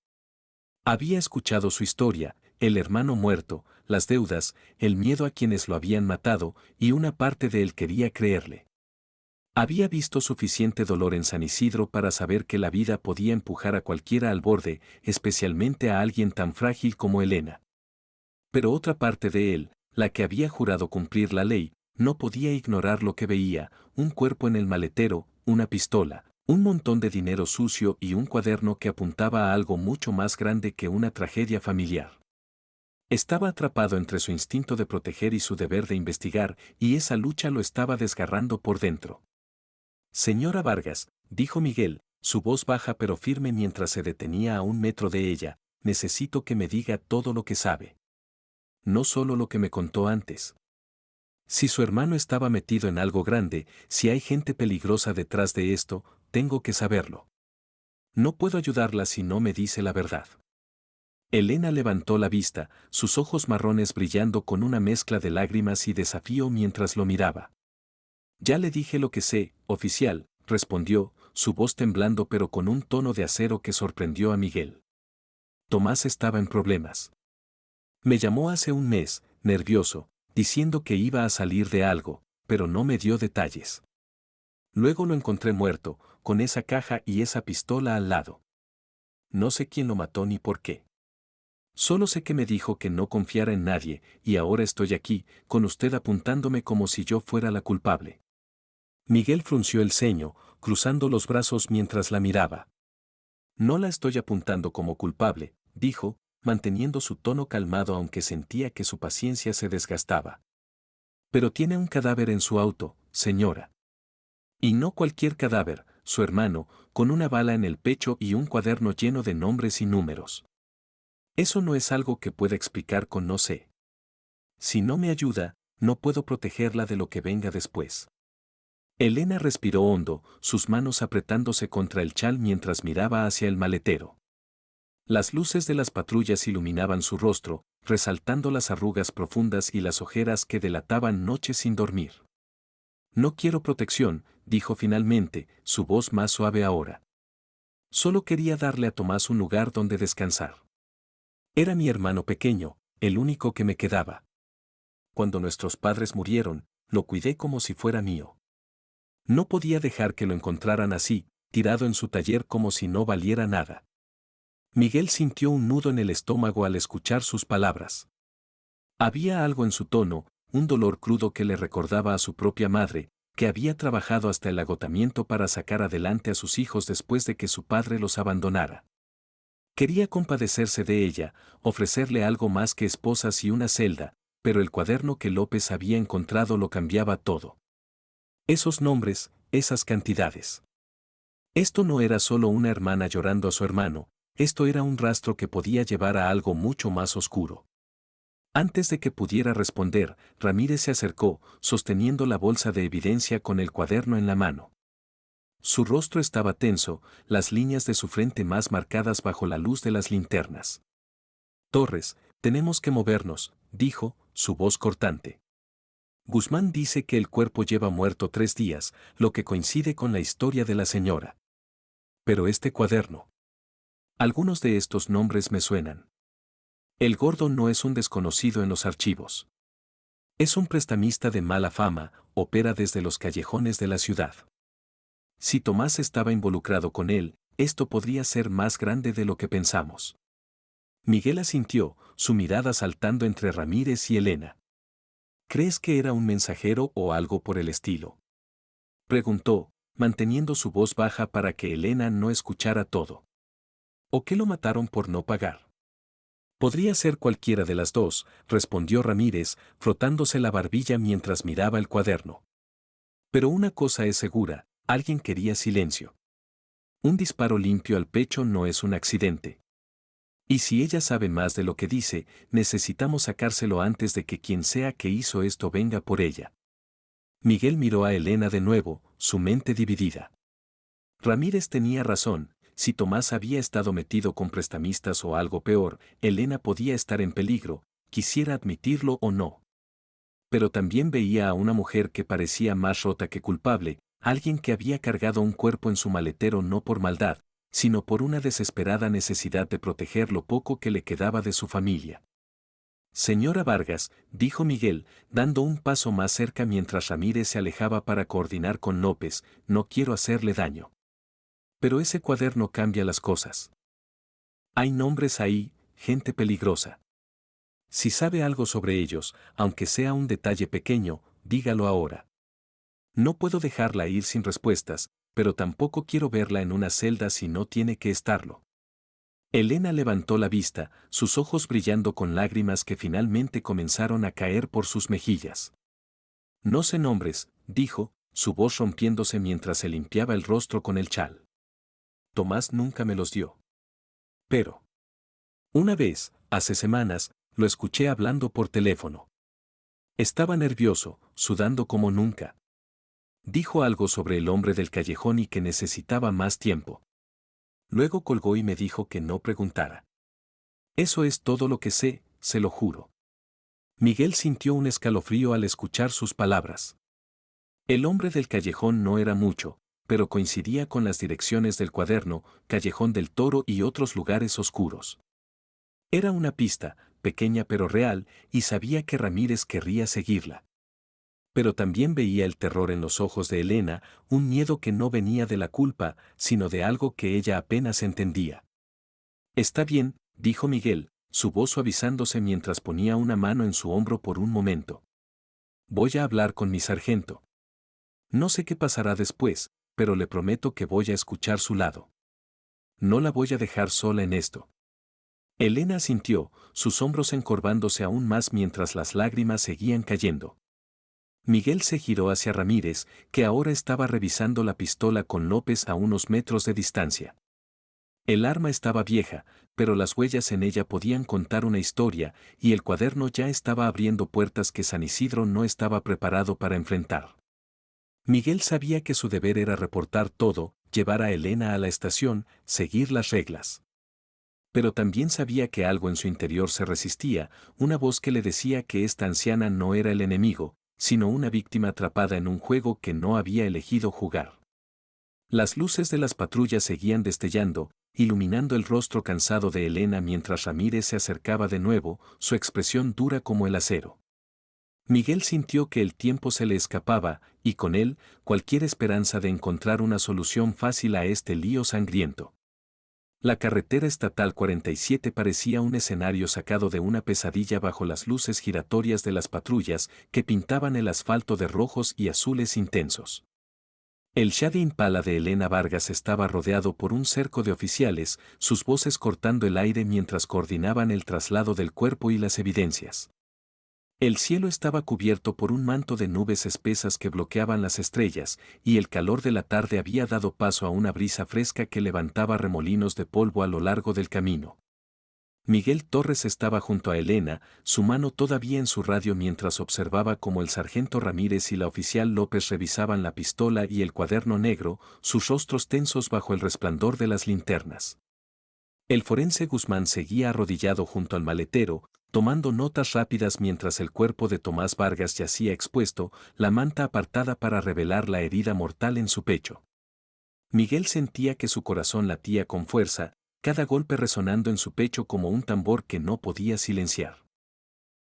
Speaker 1: Había escuchado su historia, el hermano muerto, las deudas, el miedo a quienes lo habían matado, y una parte de él quería creerle. Había visto suficiente dolor en San Isidro para saber que la vida podía empujar a cualquiera al borde, especialmente a alguien tan frágil como Elena. Pero otra parte de él, la que había jurado cumplir la ley, no podía ignorar lo que veía: un cuerpo en el maletero, una pistola, un montón de dinero sucio y un cuaderno que apuntaba a algo mucho más grande que una tragedia familiar. Estaba atrapado entre su instinto de proteger y su deber de investigar, y esa lucha lo estaba desgarrando por dentro. Señora Vargas, dijo Miguel, su voz baja pero firme mientras se detenía a 1 metro de ella, necesito que me diga todo lo que sabe. No solo lo que me contó antes. Si su hermano estaba metido en algo grande, si hay gente peligrosa detrás de esto, tengo que saberlo. No puedo ayudarla si no me dice la verdad. Elena levantó la vista, sus ojos marrones brillando con una mezcla de lágrimas y desafío mientras lo miraba. Ya le dije lo que sé, oficial, respondió, su voz temblando pero con un tono de acero que sorprendió a Miguel. Tomás estaba en problemas. Me llamó hace 1 mes, nervioso, diciendo que iba a salir de algo, pero no me dio detalles. Luego lo encontré muerto, con esa caja y esa pistola al lado. No sé quién lo mató ni por qué. Solo sé que me dijo que no confiara en nadie, y ahora estoy aquí, con usted apuntándome como si yo fuera la culpable. Miguel frunció el ceño, cruzando los brazos mientras la miraba. No la estoy apuntando como culpable, dijo, manteniendo su tono calmado aunque sentía que su paciencia se desgastaba. Pero tiene un cadáver en su auto, señora. Y no cualquier cadáver, su hermano, con una bala en el pecho y un cuaderno lleno de nombres y números. Eso no es algo que pueda explicar con no sé. Si no me ayuda, no puedo protegerla de lo que venga después. Elena respiró hondo, sus manos apretándose contra el chal mientras miraba hacia el maletero. Las luces de las patrullas iluminaban su rostro, resaltando las arrugas profundas y las ojeras que delataban noches sin dormir. No quiero protección, dijo finalmente, su voz más suave ahora. Solo quería darle a Tomás un lugar donde descansar. Era mi hermano pequeño, el único que me quedaba. Cuando nuestros padres murieron, lo cuidé como si fuera mío. No podía dejar que lo encontraran así, tirado en su taller como si no valiera nada. Miguel sintió un nudo en el estómago al escuchar sus palabras. Había algo en su tono, un dolor crudo que le recordaba a su propia madre, que había trabajado hasta el agotamiento para sacar adelante a sus hijos después de que su padre los abandonara. Quería compadecerse de ella, ofrecerle algo más que esposas y una celda, pero el cuaderno que López había encontrado lo cambiaba todo. Esos nombres, esas cantidades. Esto no era solo una hermana llorando a su hermano, esto era un rastro que podía llevar a algo mucho más oscuro. Antes de que pudiera responder, Ramírez se acercó, sosteniendo la bolsa de evidencia con el cuaderno en la mano. Su rostro estaba tenso, las líneas de su frente más marcadas bajo la luz de las linternas. Torres, tenemos que movernos, dijo, su voz cortante. Guzmán dice que el cuerpo lleva muerto 3 días, lo que coincide con la historia de la señora. Pero este cuaderno. Algunos de estos nombres me suenan. El gordo no es un desconocido en los archivos. Es un prestamista de mala fama, opera desde los callejones de la ciudad. Si Tomás estaba involucrado con él, esto podría ser más grande de lo que pensamos. Miguel asintió, su mirada saltando entre Ramírez y Elena. ¿Crees que era un mensajero o algo por el estilo? preguntó, manteniendo su voz baja para que Elena no escuchara todo. ¿O que lo mataron por no pagar? Podría ser cualquiera de las dos, respondió Ramírez, frotándose la barbilla mientras miraba el cuaderno. Pero una cosa es segura, alguien quería silencio. Un disparo limpio al pecho no es un accidente. Y si ella sabe más de lo que dice, necesitamos sacárselo antes de que quien sea que hizo esto venga por ella. Miguel miró a Elena de nuevo, su mente dividida. Ramírez tenía razón, si Tomás había estado metido con prestamistas o algo peor, Elena podía estar en peligro, quisiera admitirlo o no. Pero también veía a una mujer que parecía más rota que culpable, alguien que había cargado un cuerpo en su maletero no por maldad, sino por una desesperada necesidad de proteger lo poco que le quedaba de su familia. Señora Vargas, dijo Miguel, dando un paso más cerca mientras Ramírez se alejaba para coordinar con López, no quiero hacerle daño. Pero ese cuaderno cambia las cosas. Hay nombres ahí, gente peligrosa. Si sabe algo sobre ellos, aunque sea un detalle pequeño, dígalo ahora. No puedo dejarla ir sin respuestas, pero tampoco quiero verla en una celda si no tiene que estarlo. Elena levantó la vista, sus ojos brillando con lágrimas que finalmente comenzaron a caer por sus mejillas. No sé nombres, dijo, su voz rompiéndose mientras se limpiaba el rostro con el chal. Tomás nunca me los dio. Pero una vez, hace semanas, lo escuché hablando por teléfono. Estaba nervioso, sudando como nunca. Dijo algo sobre el hombre del callejón y que necesitaba más tiempo. Luego colgó y me dijo que no preguntara. Eso es todo lo que sé, se lo juro. Miguel sintió un escalofrío al escuchar sus palabras. El hombre del callejón no era mucho, pero coincidía con las direcciones del cuaderno, Callejón del Toro y otros lugares oscuros. Era una pista, pequeña pero real, y sabía que Ramírez querría seguirla. Pero también veía el terror en los ojos de Elena, un miedo que no venía de la culpa, sino de algo que ella apenas entendía. Está bien, dijo Miguel, su voz suavizándose mientras ponía una mano en su hombro por un momento. Voy a hablar con mi sargento. No sé qué pasará después, pero le prometo que voy a escuchar su lado. No la voy a dejar sola en esto. Elena asintió, sus hombros encorvándose aún más mientras las lágrimas seguían cayendo. Miguel se giró hacia Ramírez, que ahora estaba revisando la pistola con López a unos metros de distancia. El arma estaba vieja, pero las huellas en ella podían contar una historia, y el cuaderno ya estaba abriendo puertas que San Isidro no estaba preparado para enfrentar. Miguel sabía que su deber era reportar todo, llevar a Elena a la estación, seguir las reglas. Pero también sabía que algo en su interior se resistía, una voz que le decía que esta anciana no era el enemigo, sino una víctima atrapada en un juego que no había elegido jugar. Las luces de las patrullas seguían destellando, iluminando el rostro cansado de Elena mientras Ramírez se acercaba de nuevo, su expresión dura como el acero. Miguel sintió que el tiempo se le escapaba, y con él, cualquier esperanza de encontrar una solución fácil a este lío sangriento. La carretera estatal 47 parecía un escenario sacado de una pesadilla bajo las luces giratorias de las patrullas que pintaban el asfalto de rojos y azules intensos. El Shady Impala de Elena Vargas estaba rodeado por un cerco de oficiales, sus voces cortando el aire mientras coordinaban el traslado del cuerpo y las evidencias. El cielo estaba cubierto por un manto de nubes espesas que bloqueaban las estrellas, y el calor de la tarde había dado paso a una brisa fresca que levantaba remolinos de polvo a lo largo del camino. Miguel Torres estaba junto a Elena, su mano todavía en su radio mientras observaba cómo el sargento Ramírez y la oficial López revisaban la pistola y el cuaderno negro, sus rostros tensos bajo el resplandor de las linternas. El forense Guzmán seguía arrodillado junto al maletero, tomando notas rápidas mientras el cuerpo de Tomás Vargas yacía expuesto, la manta apartada para revelar la herida mortal en su pecho. Miguel sentía que su corazón latía con fuerza, cada golpe resonando en su pecho como un tambor que no podía silenciar.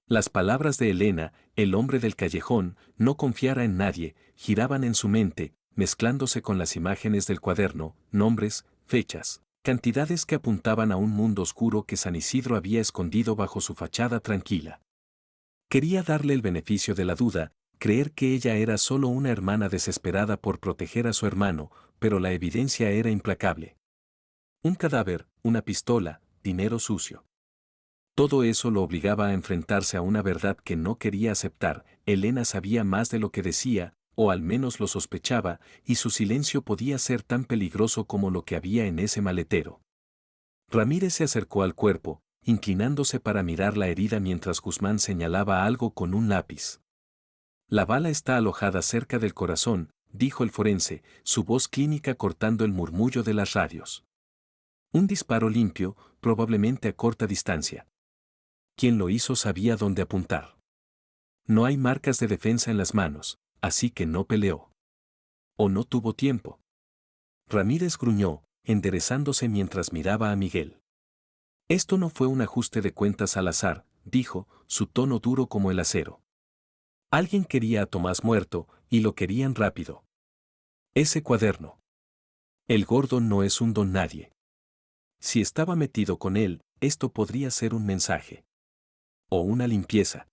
Speaker 1: Las palabras de Elena, el hombre del callejón, no confiara en nadie, giraban en su mente, mezclándose con las imágenes del cuaderno, nombres, fechas, cantidades que apuntaban a un mundo oscuro que San Isidro había escondido bajo su fachada tranquila. Quería darle el beneficio de la duda, Creer que ella era solo una hermana desesperada por proteger a su hermano, pero la evidencia era implacable. Un cadáver, una pistola, dinero sucio. Todo eso lo obligaba a enfrentarse a una verdad que no quería aceptar. Elena sabía más de lo que decía, o al menos lo sospechaba, y su silencio podía ser tan peligroso como lo que había en ese maletero. Ramírez se acercó al cuerpo, inclinándose para mirar la herida mientras Guzmán señalaba algo con un lápiz. La bala está alojada cerca del corazón, dijo el forense, su voz clínica cortando el murmullo de las radios. Un disparo limpio, probablemente a corta distancia. Quien lo hizo sabía dónde apuntar. No hay marcas de defensa en las manos, así que no peleó. O no tuvo tiempo. Ramírez gruñó, enderezándose mientras miraba a Miguel. Esto no fue un ajuste de cuentas al azar, dijo, su tono duro como el acero. Alguien quería a Tomás muerto, y lo querían rápido. Ese cuaderno. El gordo no es un don nadie. Si estaba metido con él, esto podría ser un mensaje. O una limpieza.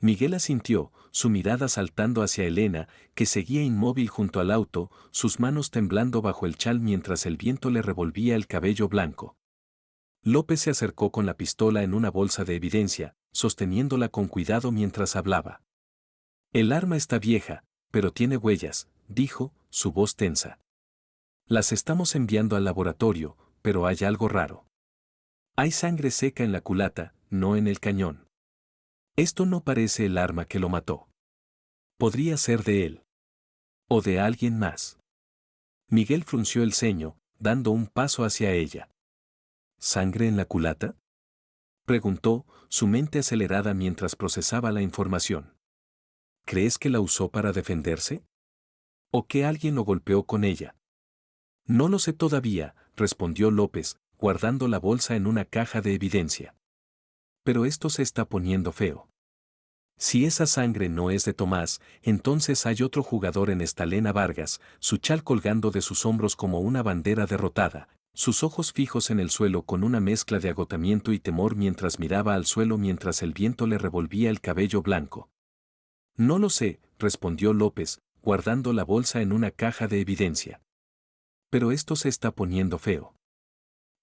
Speaker 1: Miguel asintió, su mirada saltando hacia Elena, que seguía inmóvil junto al auto, sus manos temblando bajo el chal mientras el viento le revolvía el cabello blanco. López se acercó con la pistola en una bolsa de evidencia, sosteniéndola con cuidado mientras hablaba. El arma está vieja, pero tiene huellas, dijo, su voz tensa. Las estamos enviando al laboratorio, pero hay algo raro. Hay sangre seca en la culata, no en el cañón. Esto no parece el arma que lo mató. Podría ser de él. O de alguien más. Miguel frunció el ceño, dando un paso hacia ella. ¿Sangre en la culata? Preguntó, su mente acelerada mientras procesaba la información. ¿Crees que la usó para defenderse? ¿O que alguien lo golpeó con ella? No lo sé todavía, respondió López, guardando la bolsa en una caja de evidencia. Pero esto se está poniendo feo. Si esa sangre no es de Tomás, entonces hay otro jugador en esta Elena Vargas, su chal colgando de sus hombros como una bandera derrotada, sus ojos fijos en el suelo con una mezcla de agotamiento y temor mientras miraba al suelo mientras el viento le revolvía el cabello blanco. No lo sé, respondió López, guardando la bolsa en una caja de evidencia. Pero esto se está poniendo feo.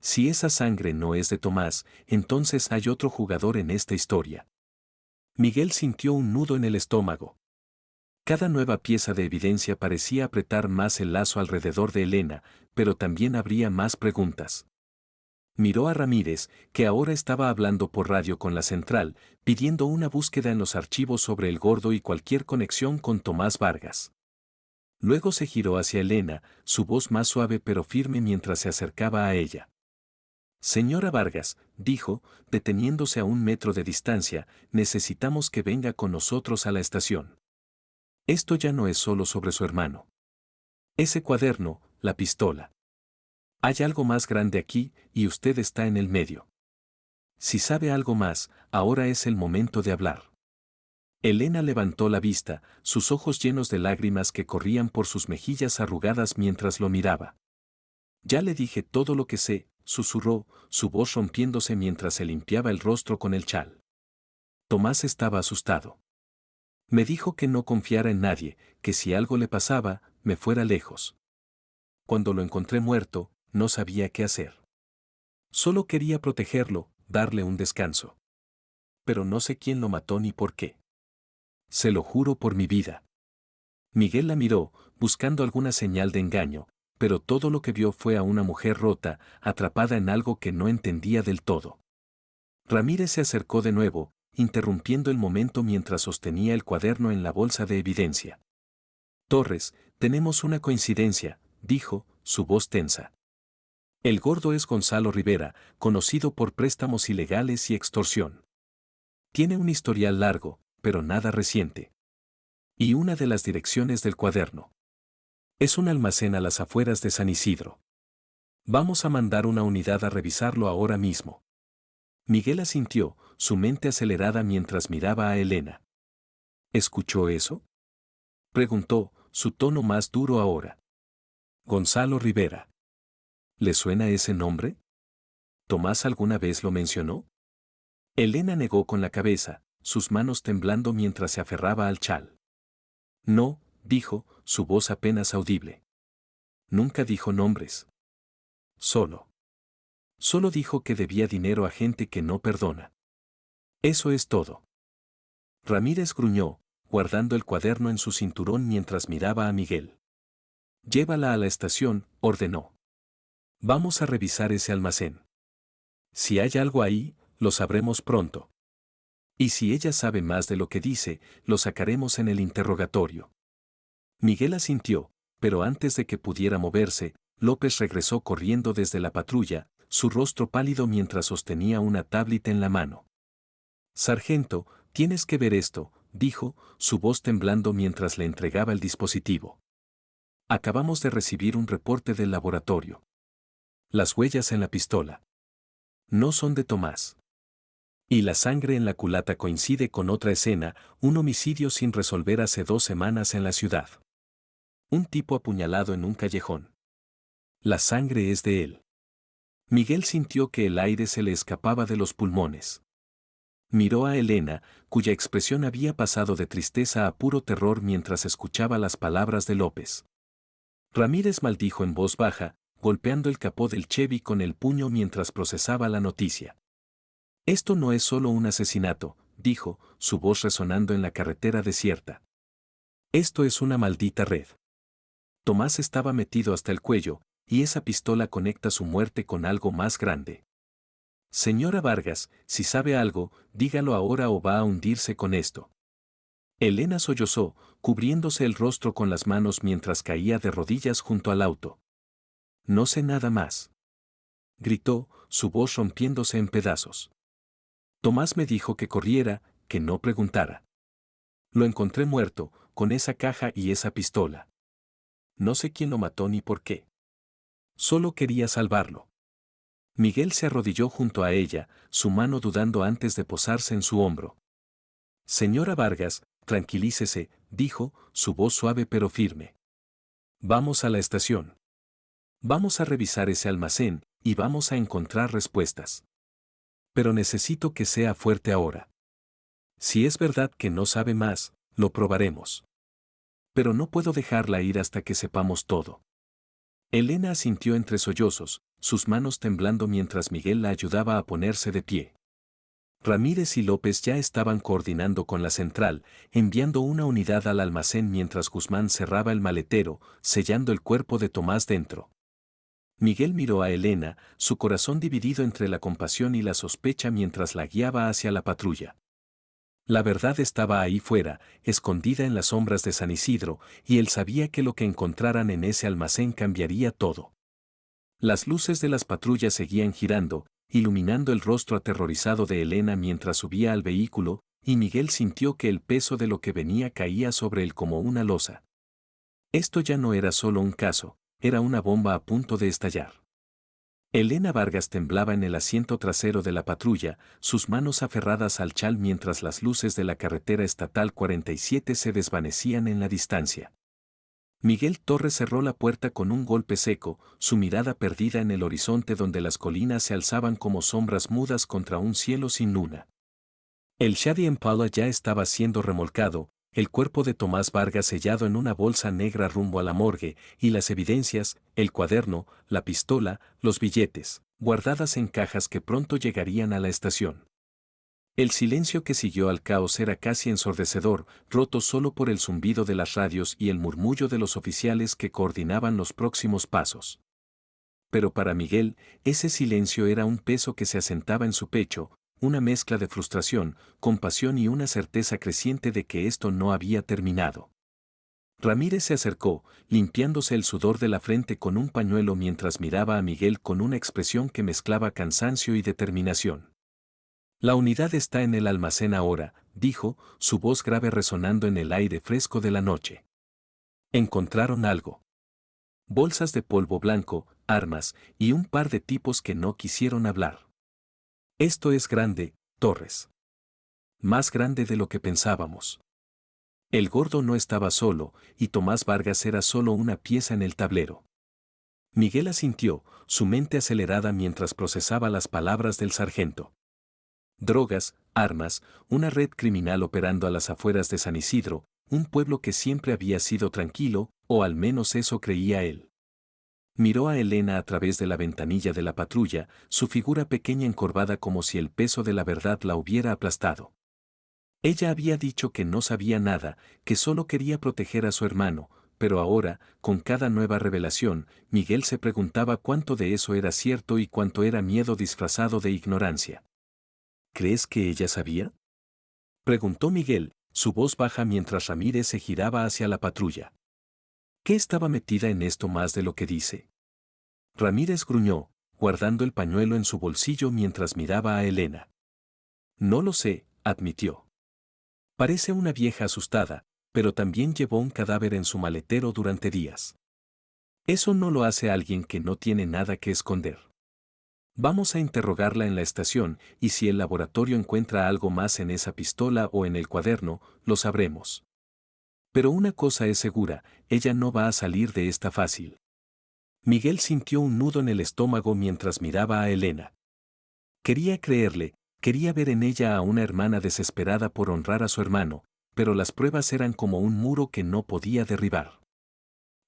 Speaker 1: Si esa sangre no es de Tomás, entonces hay otro jugador en esta historia. Miguel sintió un nudo en el estómago. Cada nueva pieza de evidencia parecía apretar más el lazo alrededor de Elena, pero también habría más preguntas. Miró a Ramírez, que ahora estaba hablando por radio con la central, pidiendo una búsqueda en los archivos sobre el gordo y cualquier conexión con Tomás Vargas. Luego se giró hacia Elena, su voz más suave pero firme mientras se acercaba a ella. Señora Vargas, dijo, deteniéndose a 1 metro de distancia, necesitamos que venga con nosotros a la estación. Esto ya no es solo sobre su hermano. Ese cuaderno, la pistola. Hay algo más grande aquí, y usted está en el medio. Si sabe algo más, ahora es el momento de hablar. Elena levantó la vista, sus ojos llenos de lágrimas que corrían por sus mejillas arrugadas mientras lo miraba. Ya le dije todo lo que sé, susurró, su voz rompiéndose mientras se limpiaba el rostro con el chal. Tomás estaba asustado. Me dijo que no confiara en nadie, que si algo le pasaba, me fuera lejos. Cuando lo encontré muerto, no sabía qué hacer. Solo quería protegerlo, darle un descanso. Pero no sé quién lo mató ni por qué. Se lo juro por mi vida. Miguel la miró, buscando alguna señal de engaño, pero todo lo que vio fue a una mujer rota, atrapada en algo que no entendía del todo. Ramírez se acercó de nuevo, interrumpiendo el momento mientras sostenía el cuaderno en la bolsa de evidencia. Torres, tenemos una coincidencia, dijo, su voz tensa. El gordo es Gonzalo Rivera, conocido por préstamos ilegales y extorsión. Tiene un historial largo, pero nada reciente. Y una de las direcciones del cuaderno. Es un almacén a las afueras de San Isidro. Vamos a mandar una unidad a revisarlo ahora mismo. Miguel asintió, su mente acelerada mientras miraba a Elena. ¿Escuchó eso? Preguntó, su tono más duro ahora. Gonzalo Rivera. ¿Le suena ese nombre? ¿Tomás alguna vez lo mencionó? Elena negó con la cabeza, sus manos temblando mientras se aferraba al chal. No, dijo, su voz apenas audible. Nunca dijo nombres. Solo dijo que debía dinero a gente que no perdona. Eso es todo. Ramírez gruñó, guardando el cuaderno en su cinturón mientras miraba a Miguel. Llévala a la estación, ordenó. Vamos a revisar ese almacén. Si hay algo ahí, lo sabremos pronto. Y si ella sabe más de lo que dice, lo sacaremos en el interrogatorio. Miguel asintió, pero antes de que pudiera moverse, López regresó corriendo desde la patrulla, su rostro pálido mientras sostenía una tablet en la mano. Sargento, tienes que ver esto, dijo, su voz temblando mientras le entregaba el dispositivo. Acabamos de recibir un reporte del laboratorio. Las huellas en la pistola no son de Tomás. Y la sangre en la culata coincide con otra escena, un homicidio sin resolver hace 2 semanas en la ciudad. Un tipo apuñalado en un callejón. La sangre es de él. Miguel sintió que el aire se le escapaba de los pulmones. Miró a Elena, cuya expresión había pasado de tristeza a puro terror mientras escuchaba las palabras de López. Ramírez maldijo en voz baja, golpeando el capó del Chevy con el puño mientras procesaba la noticia. Esto no es solo un asesinato, dijo, su voz resonando en la carretera desierta. Esto es una maldita red. Tomás estaba metido hasta el cuello, y esa pistola conecta su muerte con algo más grande. Señora Vargas, si sabe algo, dígalo ahora o va a hundirse con esto. Elena sollozó, cubriéndose el rostro con las manos mientras caía de rodillas junto al auto. No sé nada más. Gritó, su voz rompiéndose en pedazos. Tomás me dijo que corriera, que no preguntara. Lo encontré muerto, con esa caja y esa pistola. No sé quién lo mató ni por qué. Solo quería salvarlo. Miguel se arrodilló junto a ella, su mano dudando antes de posarse en su hombro. Señora Vargas, tranquilícese, dijo, su voz suave pero firme. Vamos a la estación. Vamos a revisar ese almacén, y vamos a encontrar respuestas. Pero necesito que sea fuerte ahora. Si es verdad que no sabe más, lo probaremos. Pero no puedo dejarla ir hasta que sepamos todo. Elena asintió entre sollozos, sus manos temblando mientras Miguel la ayudaba a ponerse de pie. Ramírez y López ya estaban coordinando con la central, enviando una unidad al almacén mientras Guzmán cerraba el maletero, sellando el cuerpo de Tomás dentro. Miguel miró a Elena, su corazón dividido entre la compasión y la sospecha mientras la guiaba hacia la patrulla. La verdad estaba ahí fuera, escondida en las sombras de San Isidro, y él sabía que lo que encontraran en ese almacén cambiaría todo. Las luces de las patrullas seguían girando, iluminando el rostro aterrorizado de Elena mientras subía al vehículo, y Miguel sintió que el peso de lo que venía caía sobre él como una losa. Esto ya no era solo un caso, era una bomba a punto de estallar. Elena Vargas temblaba en el asiento trasero de la patrulla, sus manos aferradas al chal mientras las luces de la carretera estatal 47 se desvanecían en la distancia. Miguel Torres cerró la puerta con un golpe seco, su mirada perdida en el horizonte donde las colinas se alzaban como sombras mudas contra un cielo sin luna. El Shady Impala ya estaba siendo remolcado, el cuerpo de Tomás Vargas sellado en una bolsa negra rumbo a la morgue, y las evidencias, el cuaderno, la pistola, los billetes, guardadas en cajas que pronto llegarían a la estación. El silencio que siguió al caos era casi ensordecedor, roto solo por el zumbido de las radios y el murmullo de los oficiales que coordinaban los próximos pasos. Pero para Miguel, ese silencio era un peso que se asentaba en su pecho, una mezcla de frustración, compasión y una certeza creciente de que esto no había terminado. Ramírez se acercó, limpiándose el sudor de la frente con un pañuelo mientras miraba a Miguel con una expresión que mezclaba cansancio y determinación. La unidad está en el almacén ahora, dijo, su voz grave resonando en el aire fresco de la noche. Encontraron algo. Bolsas de polvo blanco, armas, y un par de tipos que no quisieron hablar. Esto es grande, Torres. Más grande de lo que pensábamos. El gordo no estaba solo, y Tomás Vargas era solo una pieza en el tablero. Miguel asintió, su mente acelerada mientras procesaba las palabras del sargento. Drogas, armas, una red criminal operando a las afueras de San Isidro, un pueblo que siempre había sido tranquilo, o al menos eso creía él. Miró a Elena a través de la ventanilla de la patrulla, su figura pequeña encorvada como si el peso de la verdad la hubiera aplastado. Ella había dicho que no sabía nada, que solo quería proteger a su hermano, pero ahora, con cada nueva revelación, Miguel se preguntaba cuánto de eso era cierto y cuánto era miedo disfrazado de ignorancia. ¿Crees que ella sabía? Preguntó Miguel, su voz baja mientras Ramírez se giraba hacia la patrulla. ¿Qué estaba metida en esto más de lo que dice? Ramírez gruñó, guardando el pañuelo en su bolsillo mientras miraba a Elena. No lo sé, admitió. Parece una vieja asustada, pero también llevó un cadáver en su maletero durante días. Eso no lo hace alguien que no tiene nada que esconder. Vamos a interrogarla en la estación, y si el laboratorio encuentra algo más en esa pistola o en el cuaderno, lo sabremos. Pero una cosa es segura, ella no va a salir de esta fácil. Miguel sintió un nudo en el estómago mientras miraba a Elena. Quería creerle, quería ver en ella a una hermana desesperada por honrar a su hermano, pero las pruebas eran como un muro que no podía derribar.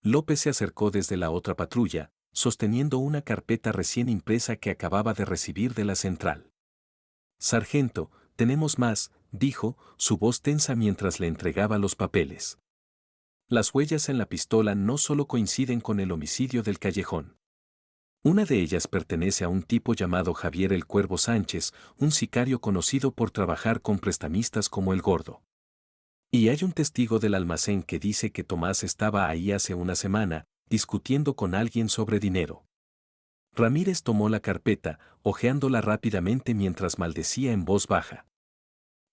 Speaker 1: López se acercó desde la otra patrulla, sosteniendo una carpeta recién impresa que acababa de recibir de la central. Sargento, tenemos más, dijo, su voz tensa mientras le entregaba los papeles. Las huellas en la pistola no solo coinciden con el homicidio del callejón. Una de ellas pertenece a un tipo llamado Javier el Cuervo Sánchez, un sicario conocido por trabajar con prestamistas como el Gordo. Y hay un testigo del almacén que dice que Tomás estaba ahí hace una semana, discutiendo con alguien sobre dinero. Ramírez tomó la carpeta, hojeándola rápidamente mientras maldecía en voz baja.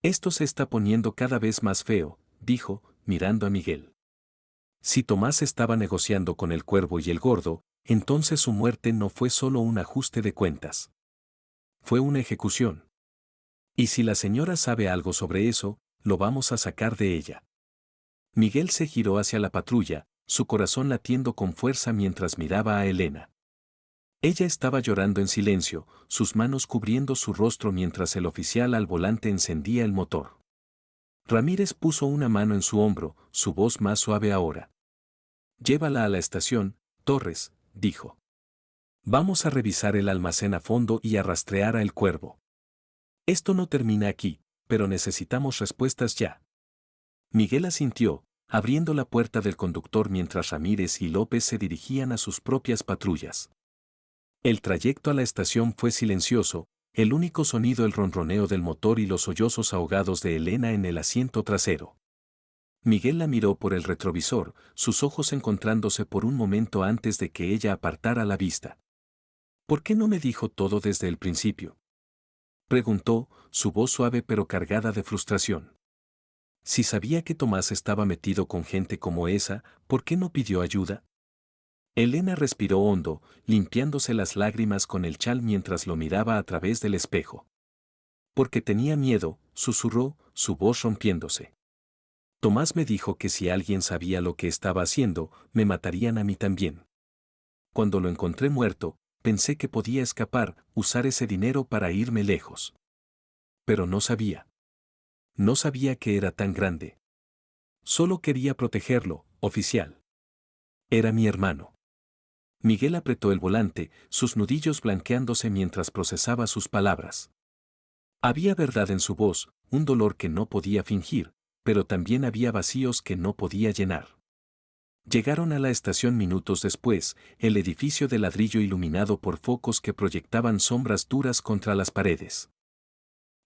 Speaker 1: Esto se está poniendo cada vez más feo, dijo, mirando a Miguel. Si Tomás estaba negociando con el Cuervo y el Gordo, entonces su muerte no fue solo un ajuste de cuentas. Fue una ejecución. Y si la señora sabe algo sobre eso, lo vamos a sacar de ella. Miguel se giró hacia la patrulla, su corazón latiendo con fuerza mientras miraba a Elena. Ella estaba llorando en silencio, sus manos cubriendo su rostro mientras el oficial al volante encendía el motor. Ramírez puso una mano en su hombro, su voz más suave ahora. Llévala a la estación, Torres, dijo. Vamos a revisar el almacén a fondo y a rastrear a El Cuervo. Esto no termina aquí, pero necesitamos respuestas ya. Miguel asintió, abriendo la puerta del conductor mientras Ramírez y López se dirigían a sus propias patrullas. El trayecto a la estación fue silencioso, el único sonido el ronroneo del motor y los sollozos ahogados de Elena en el asiento trasero. Miguel la miró por el retrovisor, sus ojos encontrándose por un momento antes de que ella apartara la vista. ¿Por qué no me dijo todo desde el principio? Preguntó, su voz suave pero cargada de frustración. Si sabía que Tomás estaba metido con gente como esa, ¿por qué no pidió ayuda? Elena respiró hondo, limpiándose las lágrimas con el chal mientras lo miraba a través del espejo. Porque tenía miedo, susurró, su voz rompiéndose. Tomás me dijo que si alguien sabía lo que estaba haciendo, me matarían a mí también. Cuando lo encontré muerto, pensé que podía escapar, usar ese dinero para irme lejos. Pero no sabía. No sabía que era tan grande. Solo quería protegerlo, oficial. Era mi hermano. Miguel apretó el volante, sus nudillos blanqueándose mientras procesaba sus palabras. Había verdad en su voz, un dolor que no podía fingir, pero también había vacíos que no podía llenar. Llegaron a la estación minutos después, el edificio de ladrillo iluminado por focos que proyectaban sombras duras contra las paredes.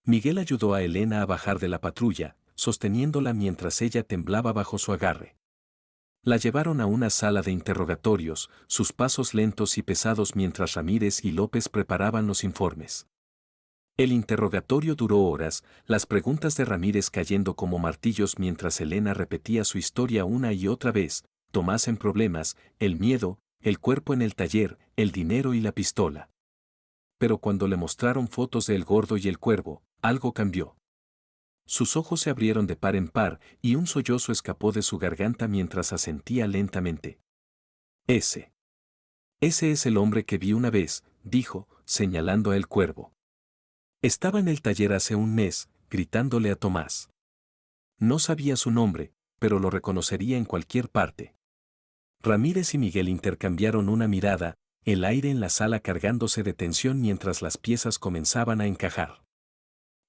Speaker 1: Miguel ayudó a Elena a bajar de la patrulla, sosteniéndola mientras ella temblaba bajo su agarre. La llevaron a una sala de interrogatorios, sus pasos lentos y pesados mientras Ramírez y López preparaban los informes. El interrogatorio duró horas, las preguntas de Ramírez cayendo como martillos mientras Elena repetía su historia una y otra vez, Tomás en problemas, el miedo, el cuerpo en el taller, el dinero y la pistola. Pero cuando le mostraron fotos de El Gordo y El Cuervo, algo cambió. Sus ojos se abrieron de par en par y un sollozo escapó de su garganta mientras asentía lentamente. Ese es el hombre que vi una vez, dijo, señalando a El Cuervo. Estaba en el taller hace un mes, gritándole a Tomás. No sabía su nombre, pero lo reconocería en cualquier parte. Ramírez y Miguel intercambiaron una mirada, el aire en la sala cargándose de tensión mientras las piezas comenzaban a encajar.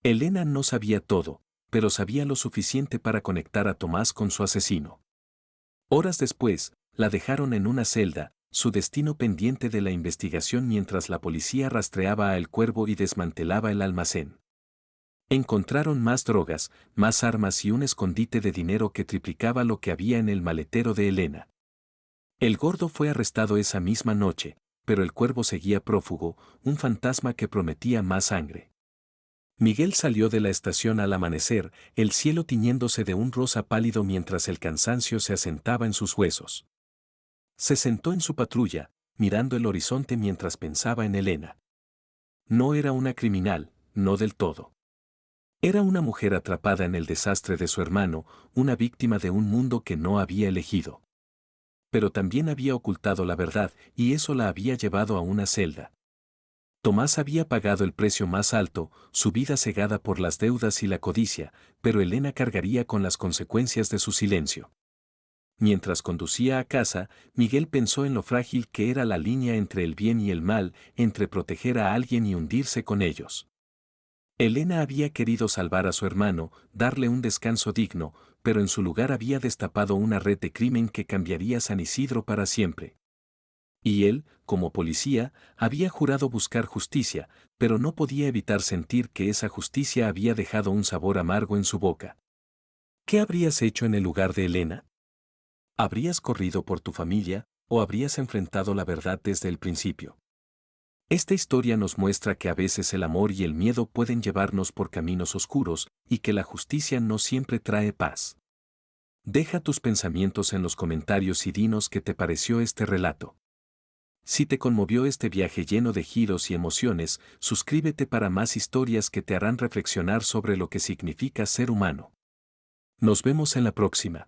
Speaker 1: Elena no sabía todo, pero sabía lo suficiente para conectar a Tomás con su asesino. Horas después, la dejaron en una celda, su destino pendiente de la investigación mientras la policía rastreaba a El Cuervo y desmantelaba el almacén. Encontraron más drogas, más armas y un escondite de dinero que triplicaba lo que había en el maletero de Elena. El gordo fue arrestado esa misma noche, pero El Cuervo seguía prófugo, un fantasma que prometía más sangre. Miguel salió de la estación al amanecer, el cielo tiñéndose de un rosa pálido mientras el cansancio se asentaba en sus huesos. Se sentó en su patrulla, mirando el horizonte mientras pensaba en Elena. No era una criminal, no del todo. Era una mujer atrapada en el desastre de su hermano, una víctima de un mundo que no había elegido. Pero también había ocultado la verdad, y eso la había llevado a una celda. Tomás había pagado el precio más alto, su vida cegada por las deudas y la codicia, pero Elena cargaría con las consecuencias de su silencio. Mientras conducía a casa, Miguel pensó en lo frágil que era la línea entre el bien y el mal, entre proteger a alguien y hundirse con ellos. Elena había querido salvar a su hermano, darle un descanso digno, pero en su lugar había destapado una red de crimen que cambiaría San Isidro para siempre. Y él, como policía, había jurado buscar justicia, pero no podía evitar sentir que esa justicia había dejado un sabor amargo en su boca. ¿Qué habrías hecho en el lugar de Elena? ¿Habrías corrido por tu familia, o habrías enfrentado la verdad desde el principio? Esta historia nos muestra que a veces el amor y el miedo pueden llevarnos por caminos oscuros, y que la justicia no siempre trae paz. Deja tus pensamientos en los comentarios y dinos qué te pareció este relato. Si te conmovió este viaje lleno de giros y emociones, suscríbete para más historias que te harán reflexionar sobre lo que significa ser humano. Nos vemos en la próxima.